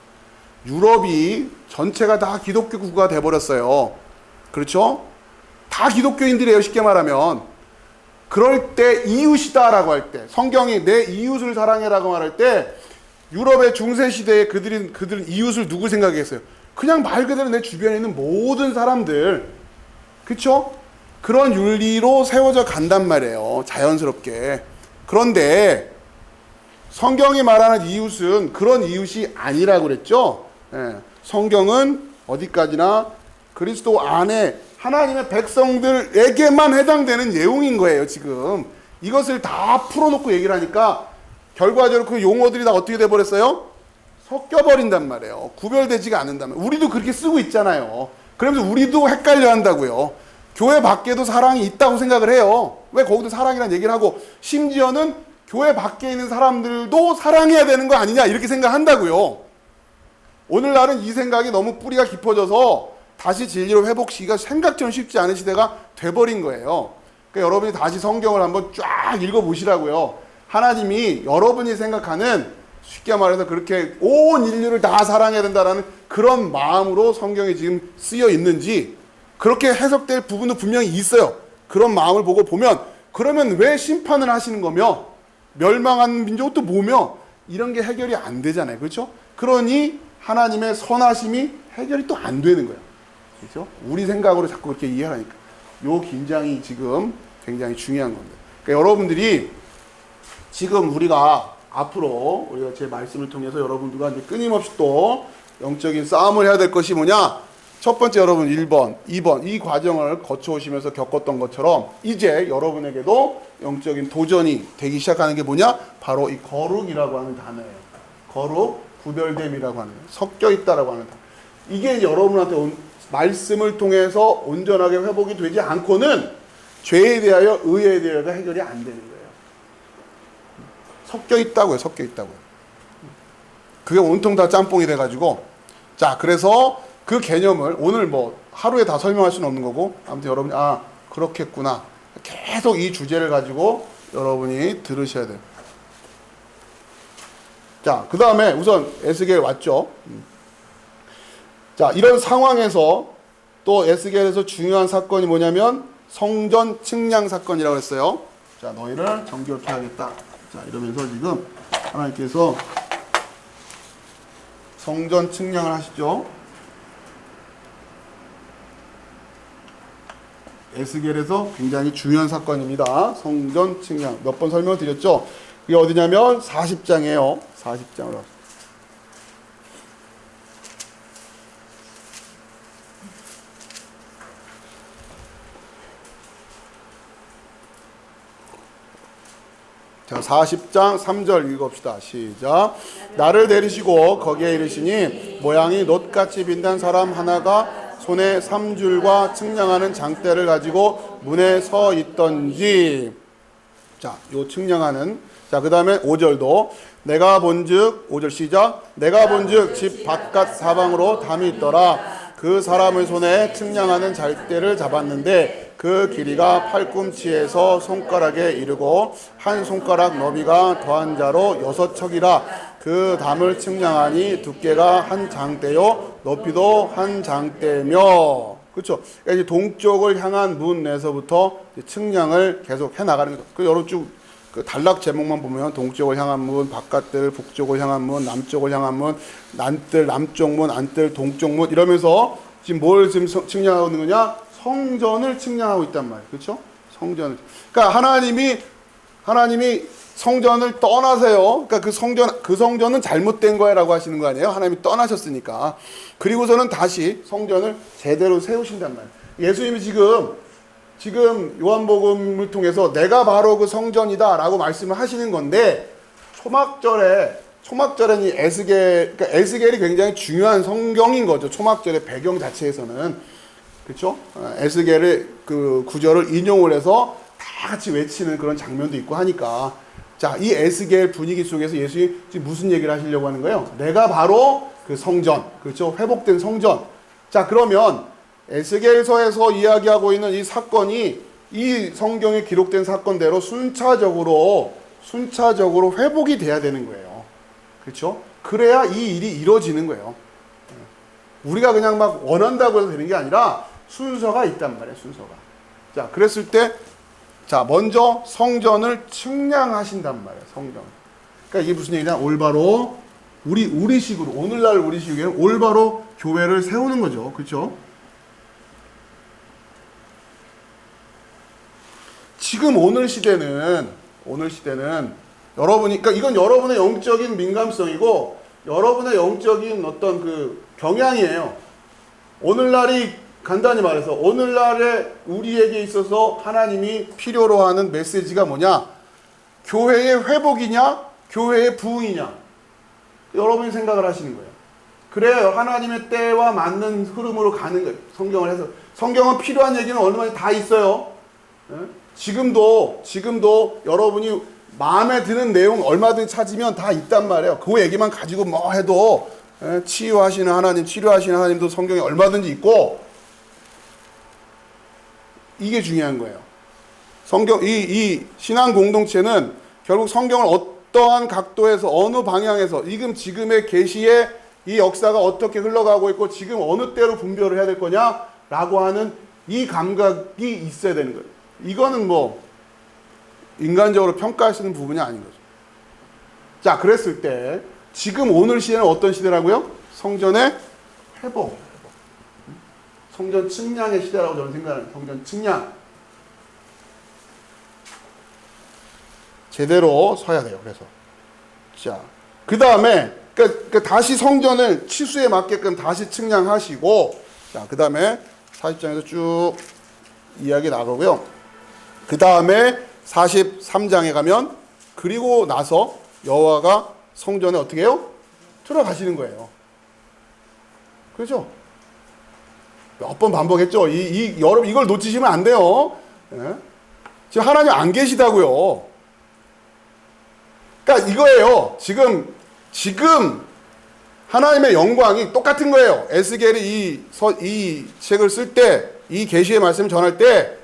유럽이 전체가 다 기독교 국가가 돼버렸어요. 그렇죠? 다 기독교인들이에요. 쉽게 말하면. 그럴 때 이웃이다라고 할 때, 성경이 내 이웃을 사랑해라고 말할 때 유럽의 중세시대에 그들은 이웃을 누구 생각했어요? 그냥 말 그대로 내 주변에 있는 모든 사람들. 그쵸? 그런 윤리로 세워져 간단 말이에요. 자연스럽게. 그런데 성경이 말하는 이웃은 그런 이웃이 아니라고 그랬죠? 성경은 어디까지나 그리스도 안에 하나님의 백성들에게만 해당되는 내용인 거예요, 지금. 이것을 다 풀어놓고 얘기를 하니까 결과적으로 그 용어들이 다 어떻게 돼버렸어요? 섞여버린단 말이에요. 구별되지가 않는다면. 우리도 그렇게 쓰고 있잖아요. 그러면서 우리도 헷갈려 한다고요. 교회 밖에도 사랑이 있다고 생각을 해요. 왜 거기도 사랑이라는 얘기를 하고, 심지어는 교회 밖에 있는 사람들도 사랑해야 되는 거 아니냐, 이렇게 생각한다고요. 오늘날은 이 생각이 너무 뿌리가 깊어져서 다시 진리로 회복시키기가 생각처럼 쉽지 않은 시대가 돼버린 거예요. 그러니까 여러분이 다시 성경을 한번 쫙 읽어보시라고요. 하나님이 여러분이 생각하는, 쉽게 말해서 그렇게 온 인류를 다 사랑해야 된다라는 그런 마음으로 성경이 지금 쓰여 있는지, 그렇게 해석될 부분도 분명히 있어요. 그런 마음을 보고 보면 그러면 왜 심판을 하시는 거며 멸망한 민족은 또 뭐며 이런 게 해결이 안 되잖아요. 그렇죠? 그러니 하나님의 선하심이 해결이 또 안 되는 거예요. 그렇죠? 우리 생각으로 자꾸 그렇게 이해하니까 요 긴장이 지금 굉장히 중요한 겁니다. 그러니까 여러분들이 지금 우리가 앞으로 우리가 제 말씀을 통해서 여러분들과 이제 끊임없이 또 영적인 싸움을 해야 될 것이 뭐냐? 첫 번째 여러분 1번, 2번 이 과정을 거쳐오시면서 겪었던 것처럼 이제 여러분에게도 영적인 도전이 되기 시작하는 게 뭐냐? 바로 이 거룩이라고 하는 단어예요. 거룩, 구별됨이라고 하는 거예요. 섞여 있다라고 하는 단어. 이게 여러분한테 말씀을 통해서 온전하게 회복이 되지 않고는 죄에 대하여 의에 대하여 해결이 안 되는 거예요. 섞여 있다고요. 섞여 있다고요. 그게 온통 다 짬뽕이 돼가지고 자 그래서 그 개념을 오늘 뭐 하루에 다 설명할 수는 없는 거고 아무튼 여러분이 아 그렇겠구나 계속 이 주제를 가지고 여러분이 들으셔야 돼요. 자 그 다음에 우선 에스겔 왔죠. 자 이런 상황에서 또 에스겔에서 중요한 사건이 뭐냐면 성전 측량 사건이라고 했어요. 자 너희를 정결케 하겠다. 자 이러면서 지금 하나님께서 성전 측량을 하시죠. 에스겔에서 굉장히 중요한 사건입니다. 성전 측량 몇 번 설명을 드렸죠. 그게 어디냐면 40장이에요. 40장으로. 자, 40장 3절 읽읍시다. 시작. 나를 내리시고 거기에 이르시니 모양이 놋같이 빛난 사람 하나가 손에 3줄과 측량하는 장대를 가지고 문에 서 있던지. 자, 요 측량하는. 자, 그 다음에 5절도 내가 본즉 5절 시작. 내가 본즉 집 바깥 사방으로 담이 있더라. 그 사람의 손에 측량하는 장대를 잡았는데 그 길이가 팔꿈치에서 손가락에 이르고 한 손가락 너비가 더한 자로 6척이라. 그 담을 측량하니 두께가 한 장대요 높이도 한 장대며. 그렇죠? 그러니까 이제 동쪽을 향한 문에서부터 측량을 계속 해 나가는 거죠. 그 여러 쭉 그 단락 제목만 보면 동쪽을 향한 문, 바깥들, 북쪽을 향한 문, 남쪽을 향한 문, 난뜰 남쪽 문, 안뜰 동쪽 문 이러면서 지금 뭘 지금 측량하고 있는 거냐? 성전을 측량하고 있단 말이에요. 그렇죠? 성전을. 그러니까 하나님이 성전을 떠나세요. 그러니까 그 성전은 잘못된 거야라고 하시는 거 아니에요? 하나님이 떠나셨으니까. 그리고서는 다시 성전을 제대로 세우신단 말이에요. 예수님이 지금 요한복음을 통해서 내가 바로 그 성전이다라고 말씀을 하시는 건데 초막절에는 이 그러니까 에스겔이 굉장히 중요한 성경인 거죠. 초막절의 배경 자체에서는. 그렇죠? 에스겔의 그 구절을 인용을 해서 다 같이 외치는 그런 장면도 있고 하니까. 자, 이 에스겔 분위기 속에서 예수님이 지금 무슨 얘기를 하시려고 하는 거예요? 내가 바로 그 성전. 그렇죠? 회복된 성전. 자, 그러면 에스겔서에서 이야기하고 있는 이 사건이 이 성경에 기록된 사건대로 순차적으로 회복이 돼야 되는 거예요. 그렇죠? 그래야 이 일이 이루어지는 거예요. 우리가 그냥 막 원한다고 해서 되는 게 아니라 순서가 있단 말이에요. 순서가. 자, 그랬을 때 자, 먼저 성전을 측량하신단 말이에요. 성전. 그러니까 이게 무슨 얘기냐? 올바로 우리식으로 오늘날 우리식으로 올바로 교회를 세우는 거죠. 그렇죠? 지금 오늘 시대는 여러분이, 그러니까 이건 여러분의 영적인 민감성이고 여러분의 영적인 어떤 그 경향이에요. 오늘날이 간단히 말해서 오늘날에 우리에게 있어서 하나님이 필요로 하는 메시지가 뭐냐? 교회의 회복이냐? 교회의 부흥이냐? 여러분이 생각을 하시는 거예요. 그래야 하나님의 때와 맞는 흐름으로 가는 거예요. 성경을 해서. 성경은 필요한 얘기는 얼마나 다 있어요. 지금도 여러분이 마음에 드는 내용 얼마든지 찾으면 다 있단 말이에요. 그 얘기만 가지고 뭐 해도 치유하시는 하나님도 성경에 얼마든지 있고 이게 중요한 거예요. 성경 이 신앙 공동체는 결국 성경을 어떠한 각도에서 어느 방향에서 지금의 계시의 이 역사가 어떻게 흘러가고 있고 지금 어느 때로 분별을 해야 될 거냐라고 하는 이 감각이 있어야 되는 거예요. 이거는 뭐 인간적으로 평가할 수 있는 부분이 아닌 거죠. 자, 그랬을 때 지금 오늘 시대는 어떤 시대라고요? 성전의 회복. 성전 측량의 시대라고 저는 생각합니다. 성전 측량. 제대로 서야 돼요. 그래서 자, 그 다음에 그러니까 다시 성전을 치수에 맞게끔 다시 측량하시고, 자, 그 다음에 40장에서 쭉 이야기 나가고요. 그 다음에 43장에 가면 그리고 나서 여호와가 성전에 어떻게 해요? 들어가시는 거예요. 그렇죠? 몇 번 반복했죠. 여러분 이걸 놓치시면 안 돼요. 예? 지금 하나님 안 계시다고요. 그러니까 이거예요. 지금 하나님의 영광이 똑같은 거예요. 에스겔이 이 책을 쓸 때, 이 계시의 말씀을 전할 때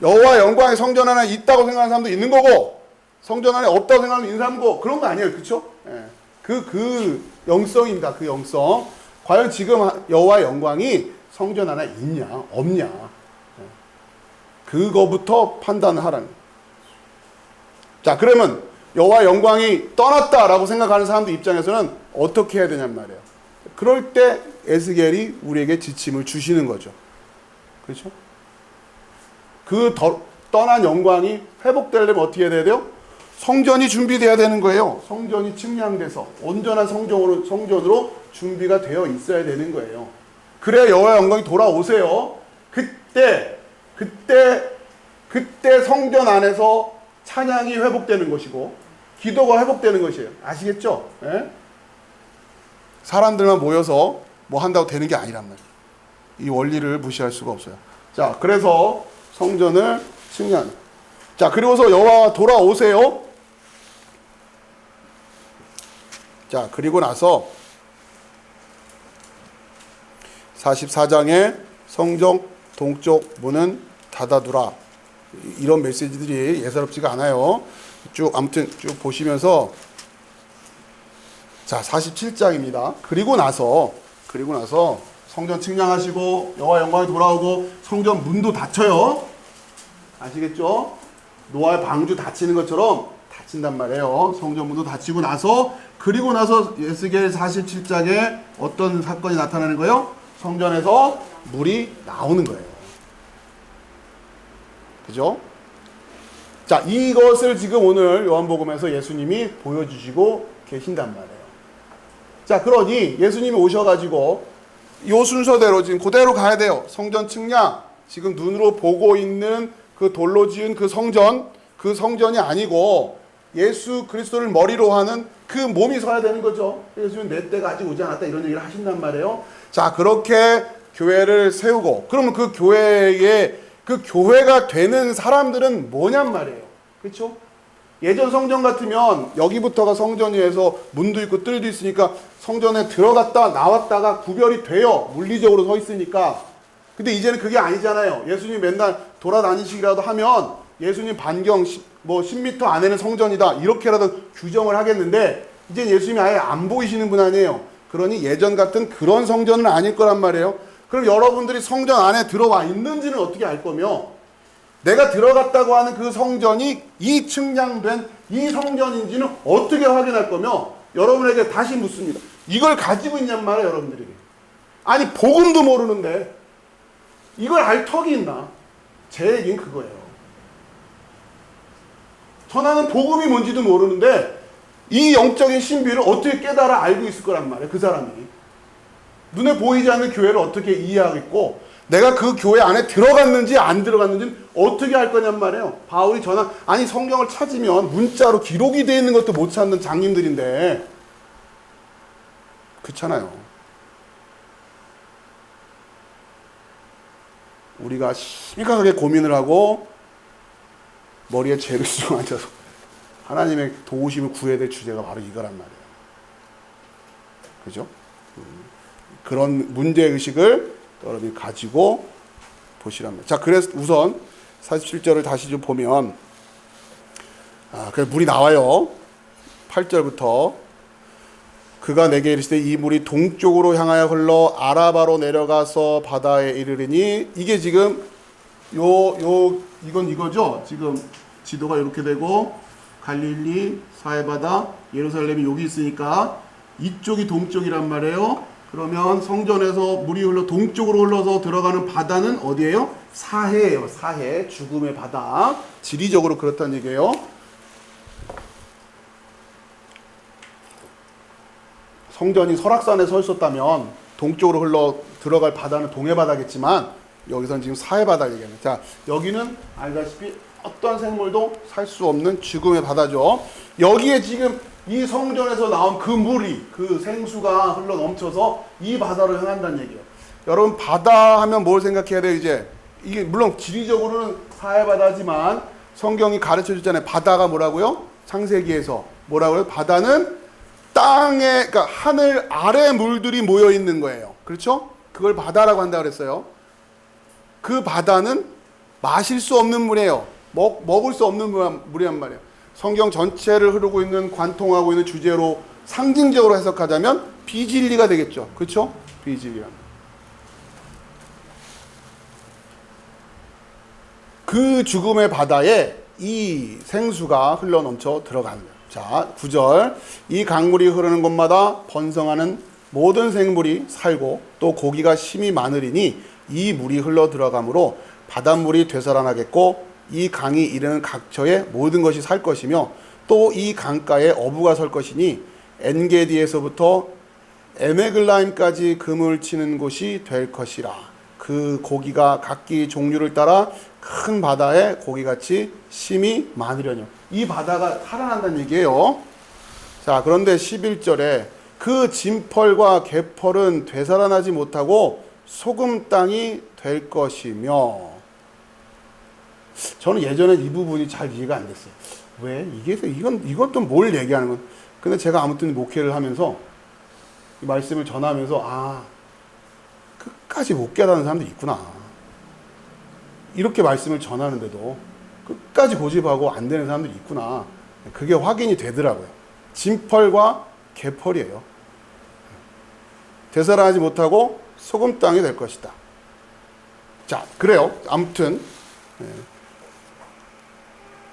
여호와 영광이 성전 안에 있다고 생각하는 사람도 있는 거고, 성전 안에 없다고 생각하는 있는 사람도 그런 거 아니에요. 그렇죠? 예. 그 영성입니다. 그 영성. 과연 지금 여호와의 영광이 성전 안에 있냐 없냐, 그거부터 판단을 하라는 거예요. 자, 그러면 여호와의 영광이 떠났다라고 생각하는 사람들 입장에서는 어떻게 해야 되냔 말이에요. 그럴 때 에스겔이 우리에게 지침을 주시는 거죠. 그렇죠? 떠난 영광이 회복되려면 어떻게 해야 돼요? 성전이 준비돼야 되는 거예요. 성전이 측량돼서 온전한 성전으로 준비가 되어 있어야 되는 거예요. 그래야 여호와의 영광이 돌아오세요. 그때 성전 안에서 찬양이 회복되는 것이고 기도가 회복되는 것이에요. 아시겠죠? 예? 사람들만 모여서 뭐 한다고 되는 게 아니란 말이에요. 이 원리를 무시할 수가 없어요. 자, 그래서 성전을 측량. 자, 그리고서 여호와가 돌아오세요. 자, 그리고 나서 44장에 성전 동쪽 문은 닫아두라. 이런 메시지들이 예사롭지가 않아요. 아무튼 쭉 보시면서, 자, 47장입니다. 그리고 나서 성전 측량하시고 여호와 영광이 돌아오고 성전 문도 닫혀요. 아시겠죠? 노아의 방주 닫히는 것처럼 닫힌단 말이에요. 성전 문도 닫히고 나서, 그리고 나서 에스겔 47장에 어떤 사건이 나타나는 거예요? 성전에서 물이 나오는 거예요. 그죠? 자, 이것을 지금 오늘 요한복음에서 예수님이 보여주시고 계신단 말이에요. 자, 그러니 예수님이 오셔가지고 이 순서대로 지금 그대로 가야 돼요. 성전 측량, 지금 눈으로 보고 있는 그 돌로 지은 그 성전이 아니고 예수 그리스도를 머리로 하는 그 몸이 서야 되는 거죠. 예수님은 내 때가 아직 오지 않았다 이런 얘기를 하신단 말이에요. 자, 그렇게 교회를 세우고, 그러면 그 교회가 되는 사람들은 뭐냔 말이에요. 그렇죠? 예전 성전 같으면 여기부터가 성전이어서 문도 있고 뜰도 있으니까 성전에 들어갔다 나왔다가 구별이 돼요. 물리적으로 서 있으니까. 근데 이제는 그게 아니잖아요. 예수님이 맨날 돌아다니시기라도 하면 예수님 반경 10m 안에는 성전이다 이렇게라도 규정을 하겠는데, 이제 예수님이 아예 안 보이시는 분 아니에요. 그러니 예전 같은 그런 성전은 아닐 거란 말이에요. 그럼 여러분들이 성전 안에 들어와 있는지는 어떻게 알 거며, 내가 들어갔다고 하는 그 성전이 이 측량된 이 성전인지는 어떻게 확인할 거며, 여러분에게 다시 묻습니다. 이걸 가지고 있냔 말이에요, 여러분들에게. 아니, 복음도 모르는데 이걸 알 턱이 있나? 제 얘기는 그거예요. 전하는 복음이 뭔지도 모르는데 이 영적인 신비를 어떻게 깨달아 알고 있을 거란 말이에요, 그 사람이. 눈에 보이지 않는 교회를 어떻게 이해하겠고, 내가 그 교회 안에 들어갔는지 안 들어갔는지는 어떻게 할 거냔 말이에요. 바울이 아니 성경을 찾으면 문자로 기록이 되어 있는 것도 못 찾는 장님들인데, 그렇잖아요. 우리가 심각하게 고민을 하고 머리에 죄를 지고 앉아서 하나님의 도우심을 구해야 될 주제가 바로 이거란 말이에요. 그죠? 그런 문제의식을 여러분이 가지고 보시란 말이에요. 자, 그래서 우선 47절을 다시 좀 보면, 그래서 물이 나와요. 8절부터. 그가 내게 이르시되 이 물이 동쪽으로 향하여 흘러 아라바로 내려가서 바다에 이르르니 이게 지금 이건 이거죠. 지금 지도가 이렇게 되고 갈릴리, 사해바다, 예루살렘이 여기 있으니까 이쪽이 동쪽이란 말이에요. 그러면 성전에서 물이 흘러 동쪽으로 흘러서 들어가는 바다는 어디예요? 사해예요. 사해, 죽음의 바다. 지리적으로 그렇다는 얘기예요. 성전이 설악산에 서 있었다면 동쪽으로 흘러 들어갈 바다는 동해바다겠지만 여기서는 지금 사해바다 얘기합니다. 자, 여기는 알다시피 어떤 생물도 살 수 없는 죽음의 바다죠. 여기에 지금 이 성전에서 나온 그 물이, 그 생수가 흘러 넘쳐서 이 바다로 향한다는 얘기예요. 여러분, 바다 하면 뭘 생각해야 돼요, 이제? 이게 물론 지리적으로는 사해바다지만 성경이 가르쳐 줬잖아요. 바다가 뭐라고요? 창세기에서 뭐라고요? 바다는 땅에, 그러니까 하늘 아래 물들이 모여 있는 거예요. 그렇죠? 그걸 바다라고 한다 그랬어요. 그 바다는 마실 수 없는 물이에요. 먹을 수 없는 물이란 말이에요. 성경 전체를 흐르고 있는, 관통하고 있는 주제로 상징적으로 해석하자면 비진리가 되겠죠. 그렇죠? 비진리란. 그 죽음의 바다에 이 생수가 흘러 넘쳐 들어가는 거예요. 자, 9절. 이 강물이 흐르는 곳마다 번성하는 모든 생물이 살고 또 고기가 심이 많으리니 이 물이 흘러 들어가므로 바닷물이 되살아나겠고 이 강이 이르는 각처에 모든 것이 살 것이며 또 이 강가에 어부가 설 것이니 엔게디에서부터 에메글라임까지 금을 치는 곳이 될 것이라. 그 고기가 각기 종류를 따라 큰 바다에 고기같이 심이 많으려뇨. 이 바다가 살아난다는 얘기예요. 자, 그런데 11절에 그 진펄과 개펄은 되살아나지 못하고 소금 땅이 될 것이며. 저는 예전에 이 부분이 잘 이해가 안 됐어요. 왜? 이건 또 뭘 얘기하는 건? 근데 제가 아무튼 목회를 하면서 이 말씀을 전하면서 끝까지 못 깨닫는 사람들이 있구나. 이렇게 말씀을 전하는데도 끝까지 고집하고 안 되는 사람들이 있구나. 그게 확인이 되더라고요. 진펄과 개펄이에요. 되살아나지 못하고 소금 땅이 될 것이다. 자, 그래요. 아무튼.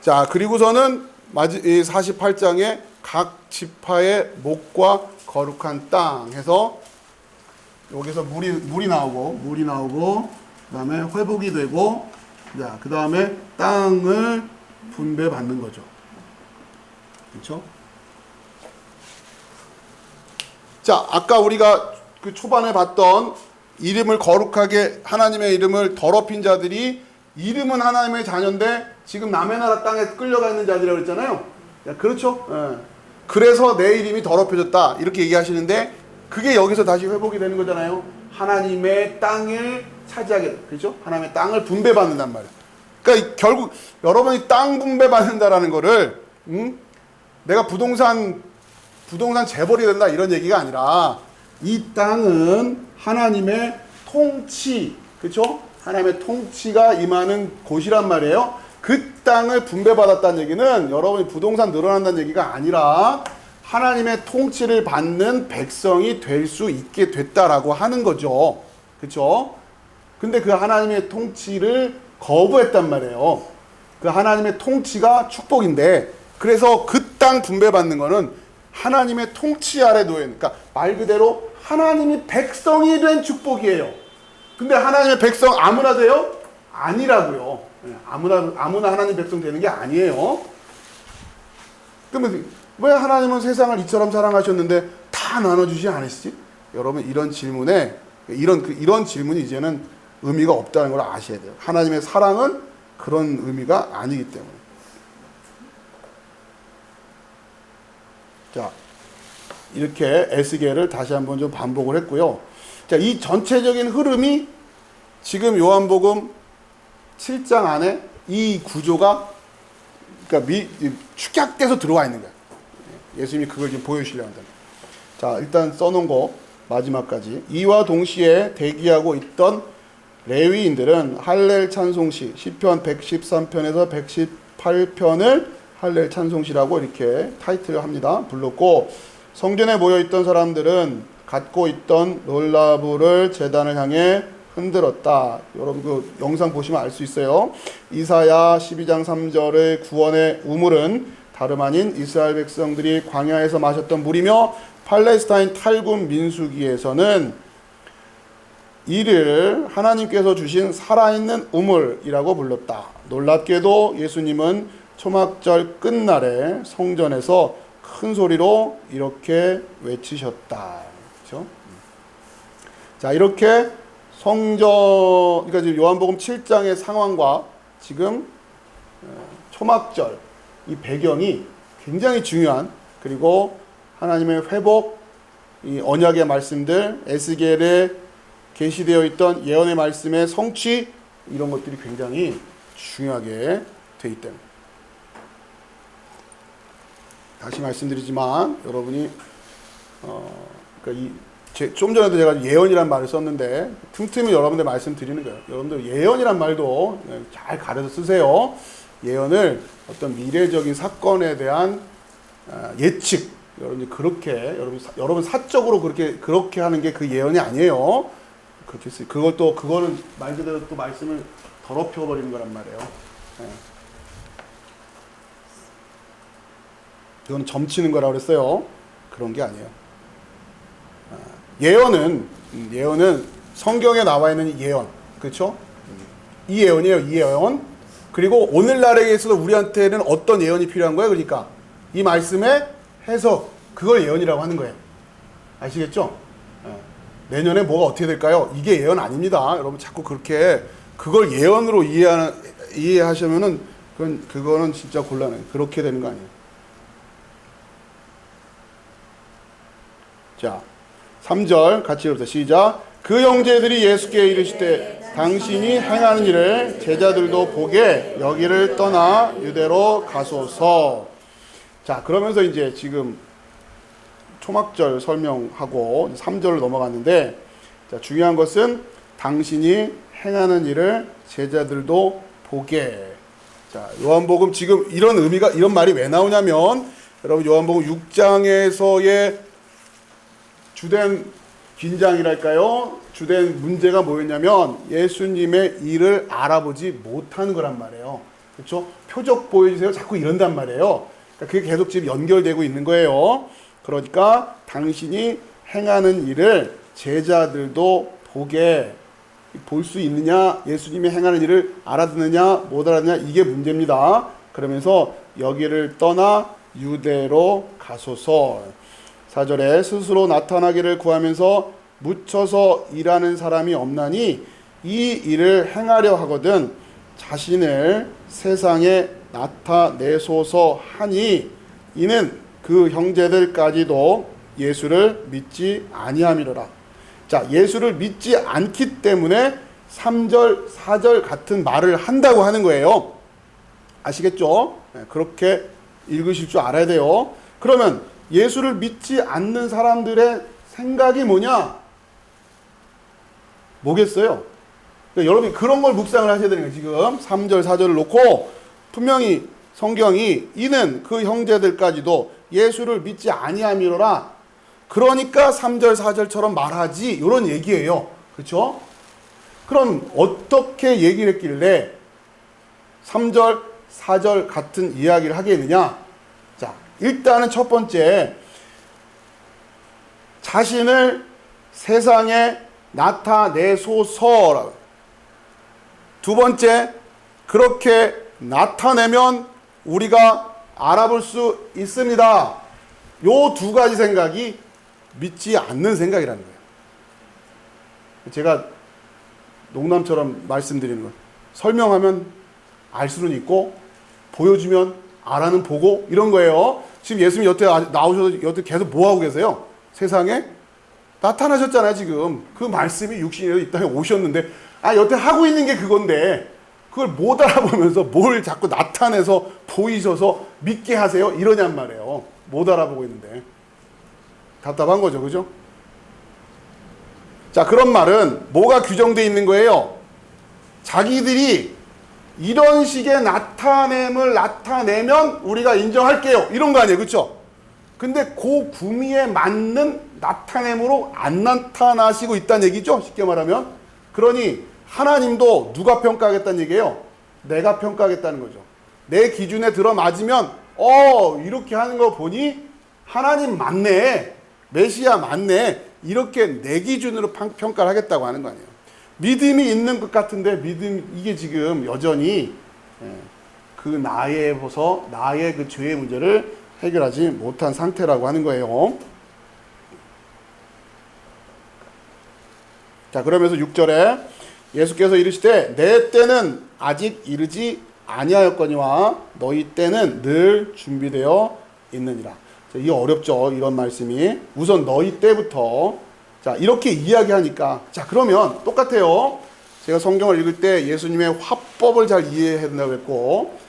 자, 그리고서는 48장에 각 지파의 목과 거룩한 땅 해서 여기서 물이 나오고 그다음에 회복이 되고, 자, 그다음에 땅을 분배받는 거죠. 그렇죠? 자, 아까 우리가 그 초반에 봤던 이름을 거룩하게, 하나님의 이름을 더럽힌 자들이 이름은 하나님의 자녀인데 지금 남의 나라 땅에 끌려가 있는 자들이라고 그랬잖아요. 그렇죠? 예. 그래서 내 이름이 더럽혀졌다 이렇게 얘기하시는데 그게 여기서 다시 회복이 되는 거잖아요. 하나님의 땅을 차지하게, 그렇죠? 하나님의 땅을 분배받는단 말이에요. 그러니까 결국 여러분이 땅 분배받는다라는 거를 내가 부동산 재벌이 된다 이런 얘기가 아니라 이 땅은 하나님의 통치, 그렇죠? 하나님의 통치가 임하는 곳이란 말이에요. 그 땅을 분배받았다는 얘기는 여러분이 부동산 늘어난다는 얘기가 아니라 하나님의 통치를 받는 백성이 될 수 있게 됐다라고 하는 거죠. 그렇죠? 근데 그 하나님의 통치를 거부했단 말이에요. 그 하나님의 통치가 축복인데, 그래서 그 땅 분배받는 거는 하나님의 통치 아래 놓여 있는, 그러니까 말 그대로 하나님이 백성이 된 축복이에요. 근데 하나님의 백성 아무나 돼요? 아니라고요. 아무나 하나님 백성 되는 게 아니에요. 그러면 왜 하나님은 세상을 이처럼 사랑하셨는데 다 나눠주지 않으시지? 여러분, 이런 질문에 이런 질문이 이제는 의미가 없다는 걸 아셔야 돼요. 하나님의 사랑은 그런 의미가 아니기 때문에. 자, 이렇게 에스겔을 다시 한번 좀 반복을 했고요. 자, 이 전체적인 흐름이 지금 요한복음 7장 안에 이 구조가 그러니까 축약돼서 들어와 있는 거예요. 예수님이 그걸 지금 보여주시려고 한다. 자, 일단 써놓은 거 마지막까지. 이와 동시에 대기하고 있던 레위인들은 할렐 찬송시, 시편 113편에서 118편을 할렐 찬송시라고 이렇게 타이틀을 합니다. 불렀고, 성전에 모여있던 사람들은 갖고 있던 롤라브를 제단을 향해 흔들었다. 여러분 그 영상 보시면 알 수 있어요. 이사야 12장 3절의 구원의 우물은 다름 아닌 이스라엘 백성들이 광야에서 마셨던 물이며 팔레스타인 탈군 민수기에서는 이를 하나님께서 주신 살아있는 우물이라고 불렀다. 놀랍게도 예수님은 초막절 끝날에 성전에서 큰 소리로 이렇게 외치셨다. 그렇죠? 자, 이렇게 성전, 그러니까 지금 요한복음 7장의 상황과 지금 초막절 이 배경이 굉장히 중요한, 그리고 하나님의 회복, 이 언약의 말씀들, 에스겔에 계시되어 있던 예언의 말씀의 성취, 이런 것들이 굉장히 중요하게 돼 있다. 다시 말씀드리지만 여러분이 그러니까 좀 전에도 제가 예언이란 말을 썼는데 틈틈이 여러분들 말씀드리는 거예요. 여러분들 예언이란 말도 잘 가려서 쓰세요. 예언을 어떤 미래적인 사건에 대한 예측, 여러분들 그렇게 여러분 사적으로 그렇게 하는 게 그 예언이 아니에요. 그렇게 그거는 말 그대로 또 말씀을 더럽혀 버리는 거란 말이에요. 네. 이건 점치는 거라고 그랬어요. 그런 게 아니에요. 예언은 성경에 나와 있는 예언, 그렇죠? 이 예언이에요, 이 예언. 그리고 오늘날에 있어서 우리한테는 어떤 예언이 필요한 거예요? 그러니까 이 말씀의 해석, 그걸 예언이라고 하는 거예요. 아시겠죠? 내년에 뭐가 어떻게 될까요? 이게 예언 아닙니다. 여러분 자꾸 그걸 예언으로 이해하시면은 그거는 진짜 곤란해요. 그렇게 되는 거 아니에요. 자, 3절 같이 읽읍시다. 시작. 그 형제들이 예수께 이르시되 당신이 행하는 일을 제자들도 보게 여기를 떠나 유대로 가소서. 자, 그러면서 이제 지금 초막절 설명하고 3절로 넘어갔는데, 자, 중요한 것은 당신이 행하는 일을 제자들도 보게. 자, 요한복음 지금 이런 말이 왜 나오냐면, 여러분 요한복음 6장에서의 주된 긴장이랄까요? 주된 문제가 뭐였냐면 예수님의 일을 알아보지 못하는 거란 말이에요. 그렇죠? 표적 보여주세요. 자꾸 이런단 말이에요. 그러니까 그게 계속 지금 연결되고 있는 거예요. 그러니까 당신이 행하는 일을 제자들도 보게, 볼 수 있느냐, 예수님이 행하는 일을 알아듣느냐 못 알아듣느냐, 이게 문제입니다. 그러면서 여기를 떠나 유대로 가소서. 4절에 스스로 나타나기를 구하면서 묻혀서 일하는 사람이 없나니 이 일을 행하려 하거든 자신을 세상에 나타내소서 하니 이는 그 형제들까지도 예수를 믿지 아니함이로라. 자, 예수를 믿지 않기 때문에 3절, 4절 같은 말을 한다고 하는 거예요. 아시겠죠? 그렇게 읽으실 줄 알아야 돼요. 그러면 예수를 믿지 않는 사람들의 생각이 뭐겠어요? 그러니까 여러분이 그런 걸 묵상을 하셔야 되는 거예요. 지금 3절, 4절을 놓고 분명히 성경이 이는 그 형제들까지도 예수를 믿지 아니함이로라. 그러니까 3절, 4절처럼 말하지, 이런 얘기예요. 그렇죠? 그럼 어떻게 얘기를 했길래 3절, 4절 같은 이야기를 하게 했느냐? 자, 일단은 첫 번째, 자신을 세상에 나타내소서. 두 번째, 그렇게 나타내면 우리가 알아볼 수 있습니다. 요 두 가지 생각이 믿지 않는 생각이라는 거예요. 제가 농담처럼 말씀드리는 거예요. 설명하면 알 수는 있고 보여주면 알아는 보고, 이런 거예요. 지금 예수님 여태 나오셔서 여태 계속 뭐하고 계세요? 세상에 나타나셨잖아요. 지금 그 말씀이 육신으로 이 땅에 오셨는데, 여태 하고 있는 게 그건데 그걸 못 알아보면서 뭘 자꾸 나타내서 보이셔서 믿게 하세요? 이러냔 말이에요. 못 알아보고 있는데. 답답한 거죠. 그죠? 자, 그런 말은 뭐가 규정되어 있는 거예요? 자기들이 이런 식의 나타냄을 나타내면 우리가 인정할게요, 이런 거 아니에요. 그렇죠? 근데 그 구미에 맞는 나타냄으로 안 나타나시고 있다는 얘기죠. 쉽게 말하면. 그러니 하나님도 누가 평가하겠다는 얘기예요? 내가 평가하겠다는 거죠. 내 기준에 들어맞으면 이렇게 하는 거 보니 하나님 맞네, 메시아 맞네, 이렇게 내 기준으로 평가를 하겠다고 하는 거 아니에요. 믿음이 있는 것 같은데 이게 지금 여전히 그 나의 그 죄의 문제를 해결하지 못한 상태라고 하는 거예요. 자, 그러면서 6절에 예수께서 이르시되 내 때는 아직 이르지 아니하였거니와 너희 때는 늘 준비되어 있느니라. 자, 이게 어렵죠, 이런 말씀이. 우선 너희 때부터, 자, 이렇게 이야기하니까, 자, 그러면 똑같아요. 제가 성경을 읽을 때 예수님의 화법을 잘 이해해야 된다고 했고,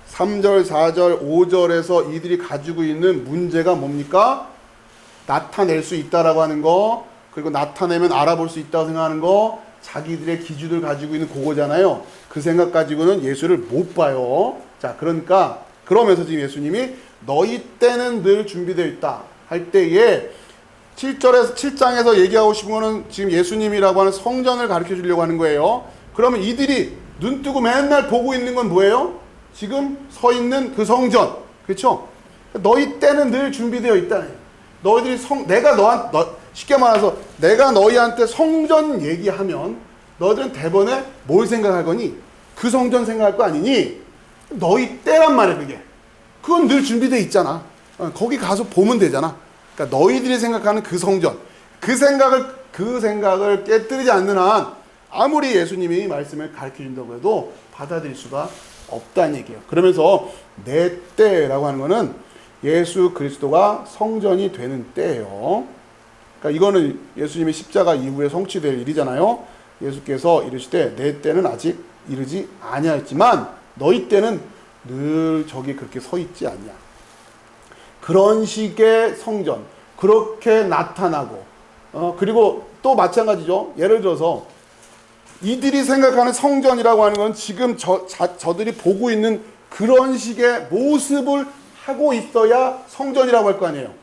3절, 4절, 5절에서 이들이 가지고 있는 문제가 뭡니까? 나타낼 수 있다라고 하는 거, 그리고 나타내면 알아볼 수 있다고 생각하는 거, 자기들의 기준을 가지고 있는 그거잖아요. 그 생각 가지고는 예수를 못 봐요. 자, 그러면서 지금 예수님이 너희 때는 늘 준비되어 있다 할 때에 7장에서 얘기하고 싶은 거는 지금 예수님이라고 하는 성전을 가르쳐 주려고 하는 거예요. 그러면 이들이 눈 뜨고 맨날 보고 있는 건 뭐예요? 지금 서 있는 그 성전. 그렇죠? 너희 때는 늘 준비되어 있다네. 너희들이 쉽게 말해서 내가 너희한테 성전 얘기하면 너희들은 대번에 뭘 생각할 거니? 그 성전 생각할 거 아니니? 너희 때란 말이야, 그게. 그건 늘 준비되어 있잖아. 거기 가서 보면 되잖아. 그러니까 너희들이 생각하는 그 성전, 그 생각을 깨뜨리지 않는 한 아무리 예수님이 말씀을 가르쳐 준다고 해도 받아들일 수가 없다는 얘기예요. 그러면서 내 때라고 하는 거는 예수 그리스도가 성전이 되는 때예요. 그러니까 이거는 예수님이 십자가 이후에 성취될 일이잖아요. 예수께서 이르시되 내 때는 아직 이르지 아니하였지만 너희 때는 늘 저기 그렇게 서 있지 않냐. 그런 식의 성전, 그렇게 나타나고, 그리고 또 마찬가지죠. 예를 들어서 이들이 생각하는 성전이라고 하는 건 지금 저들이 보고 있는 그런 식의 모습을 하고 있어야 성전이라고 할 거 아니에요.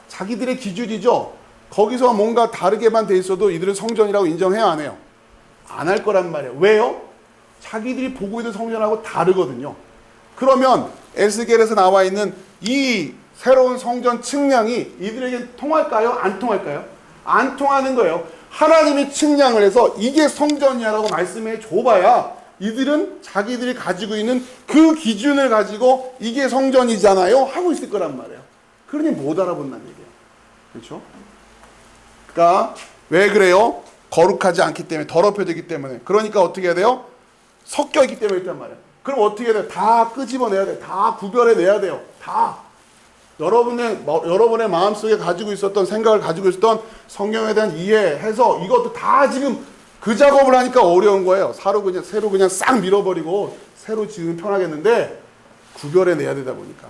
자기들의 기준이죠. 거기서 뭔가 다르게만 돼 있어도 이들은 성전이라고 인정해야 안 해요? 안 할 거란 말이에요. 왜요? 자기들이 보고 있는 성전하고 다르거든요. 그러면 에스겔에서 나와 있는 이 새로운 성전 측량이 이들에게 통할까요? 안 통할까요? 안 통하는 거예요. 하나님이 측량을 해서 이게 성전이야라고 말씀해 줘봐야 이들은 자기들이 가지고 있는 그 기준을 가지고 이게 성전이잖아요 하고 있을 거란 말이에요. 그러니 못 알아본다는 얘기예요. 그렇죠? 그러니까 왜 그래요? 거룩하지 않기 때문에, 더럽혀지기 때문에. 그러니까 어떻게 해야 돼요? 섞여 있기 때문에 있단 말이에요. 그럼 어떻게 해야 돼요? 다 끄집어내야 돼요. 다 구별해내야 돼요. 다. 여러분의 마음속에 가지고 있었던 생각을 가지고 있었던 성경에 대한 이해해서 이것도 다 지금 그 작업을 하니까 어려운 거예요. 새로 그냥 싹 밀어버리고 새로 지으면 편하겠는데 구별해내야 되다 보니까.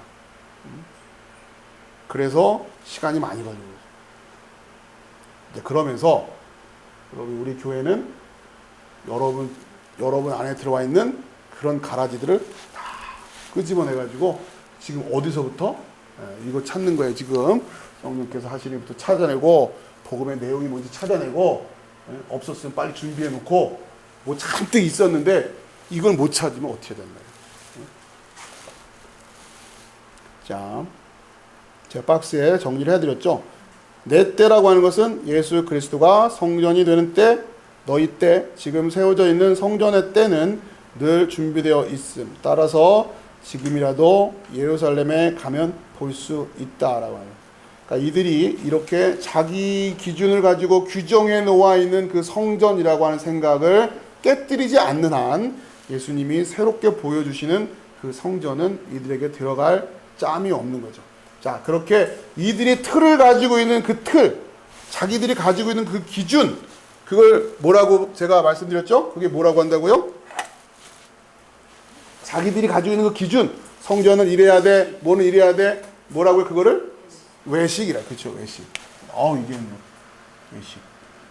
그래서 시간이 많이 걸리는 거죠. 그러면서 우리 교회는 여러분 안에 들어와 있는 그런 가라지들을 다 끄집어내가지고 지금 어디서부터 이거 찾는 거예요. 지금 성령께서 하시는 일부터 찾아내고 복음의 내용이 뭔지 찾아내고 없었으면 빨리 준비해 놓고 뭐 잔뜩 있었는데 이걸 못 찾으면 어떻게 된다. 자, 제가 박스에 정리를 해드렸죠. 내 때라고 하는 것은 예수 그리스도가 성전이 되는 때, 너희 때, 지금 세워져 있는 성전의 때는 늘 준비되어 있음. 따라서 지금이라도 예루살렘에 가면 볼 수 있다라고 해요. 그러니까 이들이 이렇게 자기 기준을 가지고 규정해 놓아 있는 그 성전이라고 하는 생각을 깨뜨리지 않는 한 예수님이 새롭게 보여주시는 그 성전은 이들에게 들어갈 짬이 없는 거죠. 자, 그렇게 이들이 틀을 가지고 있는 그 틀, 자기들이 가지고 있는 그 기준, 그걸 뭐라고 제가 말씀드렸죠? 그게 뭐라고 한다고요? 자기들이 가지고 있는 그 기준, 성전은 이래야 돼, 뭐는 이래야 돼, 뭐라고요? 그거를 외식이라. 그렇죠, 외식. 이게 뭐 외식.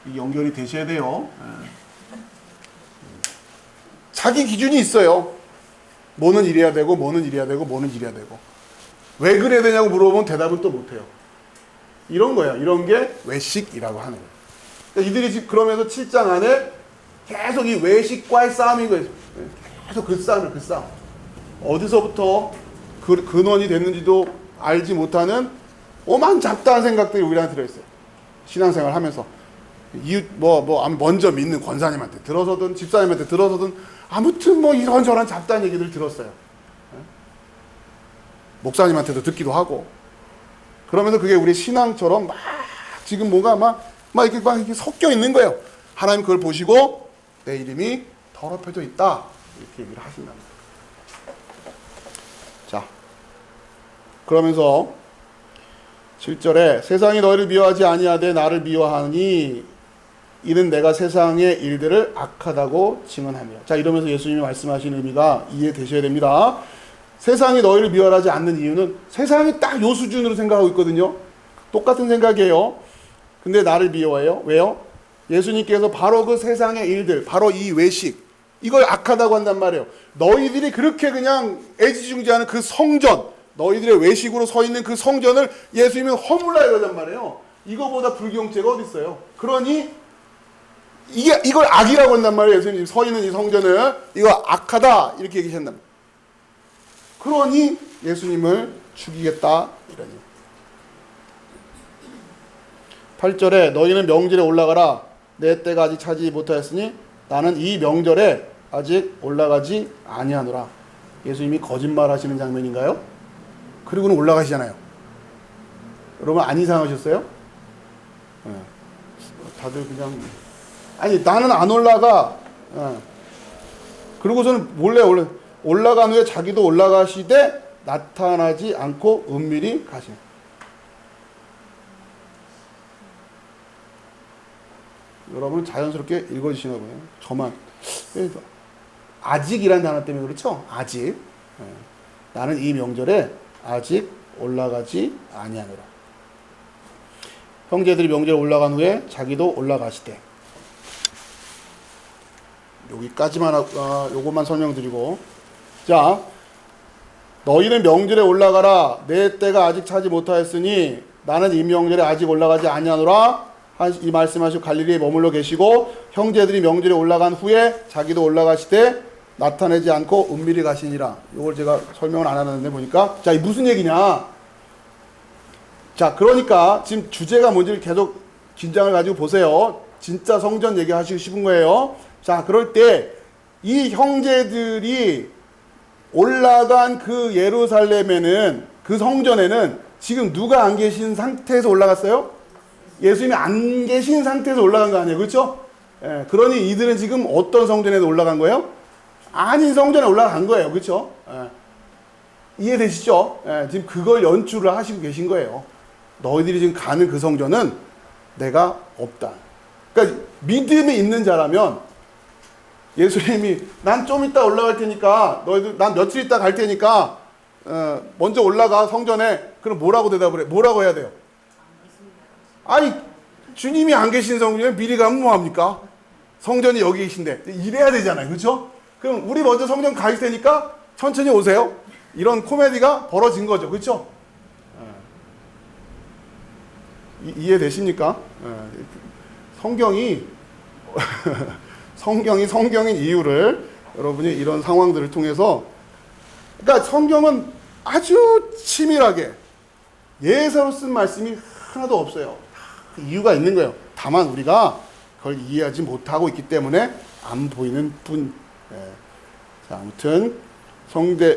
이 연결이 되셔야 돼요. 자기 기준이 있어요. 뭐는 이래야 되고, 뭐는 이래야 되고, 뭐는 이래야 되고. 왜 그래야 되냐고 물어보면 대답은 또 못해요. 이런 거예요. 이런 게 외식이라고 하는 거예요. 그러니까 이들이 지금 그러면서 7장 안에 계속 이 외식과의 싸움인 거예요. 계속 그 싸움이에요. 그 싸움. 어디서부터 근원이 됐는지도 알지 못하는 오만 잡다한 생각들이 우리한테 들어있어요. 신앙생활 하면서. 이웃, 먼저 믿는 권사님한테 들어서든 집사님한테 들어서든 아무튼 이런저런 잡다한 얘기들 들었어요. 목사님한테도 듣기도 하고. 그러면서 그게 우리 신앙처럼 막 지금 뭐가 막 이렇게 섞여 있는 거예요. 하나님 그걸 보시고 내 이름이 더럽혀져 있다. 이렇게 얘기를 하신답니다. 자, 그러면서 7절에 세상이 너희를 미워하지 아니하되 나를 미워하니 이는 내가 세상의 일들을 악하다고 증언하며. 자, 이러면서 예수님이 말씀하신 의미가 이해되셔야 됩니다. 세상이 너희를 미워하지 않는 이유는 세상이 딱 요 수준으로 생각하고 있거든요. 똑같은 생각이에요. 근데 나를 미워해요. 왜요? 예수님께서 바로 그 세상의 일들, 바로 이 외식, 이걸 악하다고 한단 말이에요. 너희들이 그렇게 그냥 애지중지하는 그 성전, 너희들의 외식으로 서 있는 그 성전을 예수님은 허물라 이러단 말이에요. 이거보다 불경죄가 어디 있어요? 그러니 이걸 악이라고 한단 말이에요. 예수님 서 있는 이 성전을 이거 악하다 이렇게 얘기하신단 말이에요. 그러니 예수님을 죽이겠다 이러니. 8절에 너희는 명절에 올라가라. 내 때가 아직 차지 못하였으니 나는 이 명절에 아직 올라가지 아니하노라. 예수님이 거짓말하시는 장면인가요? 그리고는 올라가시잖아요. 여러분 안 이상하셨어요? 네. 다들 그냥 아니 나는 안 올라가. 네. 그리고서는 몰래 올라간 후에 자기도 올라가시되 나타나지 않고 은밀히 가시네. 여러분 자연스럽게 읽어주시나 보네요. 저만 아직이란 단어 때문에 그렇죠? 아직. 나는 이 명절에 아직 올라가지 아니하노라. 형제들이 명절에 올라간 후에 자기도 올라가시되. 여기까지만 요것만 설명드리고, 자, 너희는 명절에 올라가라. 내 때가 아직 차지 못하였으니 나는 이 명절에 아직 올라가지 아니하노라. 이 말씀하시고 갈릴리에 머물러 계시고 형제들이 명절에 올라간 후에 자기도 올라가시되 나타내지 않고 은밀히 가시니라. 이걸 제가 설명을 안 하는데 보니까 자, 이 무슨 얘기냐? 자, 그러니까 지금 주제가 뭔지를 계속 긴장을 가지고 보세요. 진짜 성전 얘기하시고 싶은 거예요. 자, 그럴 때 이 형제들이 올라간 그 예루살렘에는, 그 성전에는 지금 누가 안 계신 상태에서 올라갔어요? 예수님이 안 계신 상태에서 올라간 거 아니에요? 그렇죠? 예, 그러니 이들은 지금 어떤 성전에 올라간 거예요? 아닌 성전에 올라간 거예요. 그렇죠? 예, 이해되시죠? 예, 지금 그걸 연출을 하시고 계신 거예요. 너희들이 지금 가는 그 성전은 내가 없다. 그러니까 믿음이 있는 자라면 예수님이 난 좀 이따 올라갈 테니까 너희들 난 며칠 있다 갈 테니까 먼저 올라가 성전에. 그럼 뭐라고 대답을 해? 뭐라고 해야 돼요? 아니 주님이 안 계신 성전에 미리 가면 뭐합니까? 성전이 여기 계신데 이래야 되잖아요. 그렇죠? 그럼 우리 먼저 성전 갈 테니까 천천히 오세요. 이런 코미디가 벌어진 거죠. 그렇죠? 이해되십니까? 성경이 성경인 이유를 여러분이 이런 상황들을 통해서, 그러니까 성경은 아주 치밀하게 예사로 쓴 말씀이 하나도 없어요. 이유가 있는 거예요. 다만 우리가 그걸 이해하지 못하고 있기 때문에 안 보이는 뿐. 자, 아무튼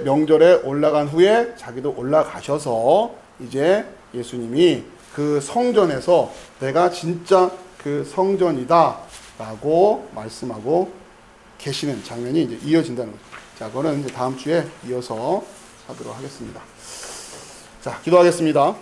명절에 올라간 후에 자기도 올라가셔서 이제 예수님이 그 성전에서 내가 진짜 그 성전이다 라고 말씀하고 계시는 장면이 이제 이어진다는 거죠. 자, 그거는 이제 다음 주에 이어서 하도록 하겠습니다. 자, 기도하겠습니다.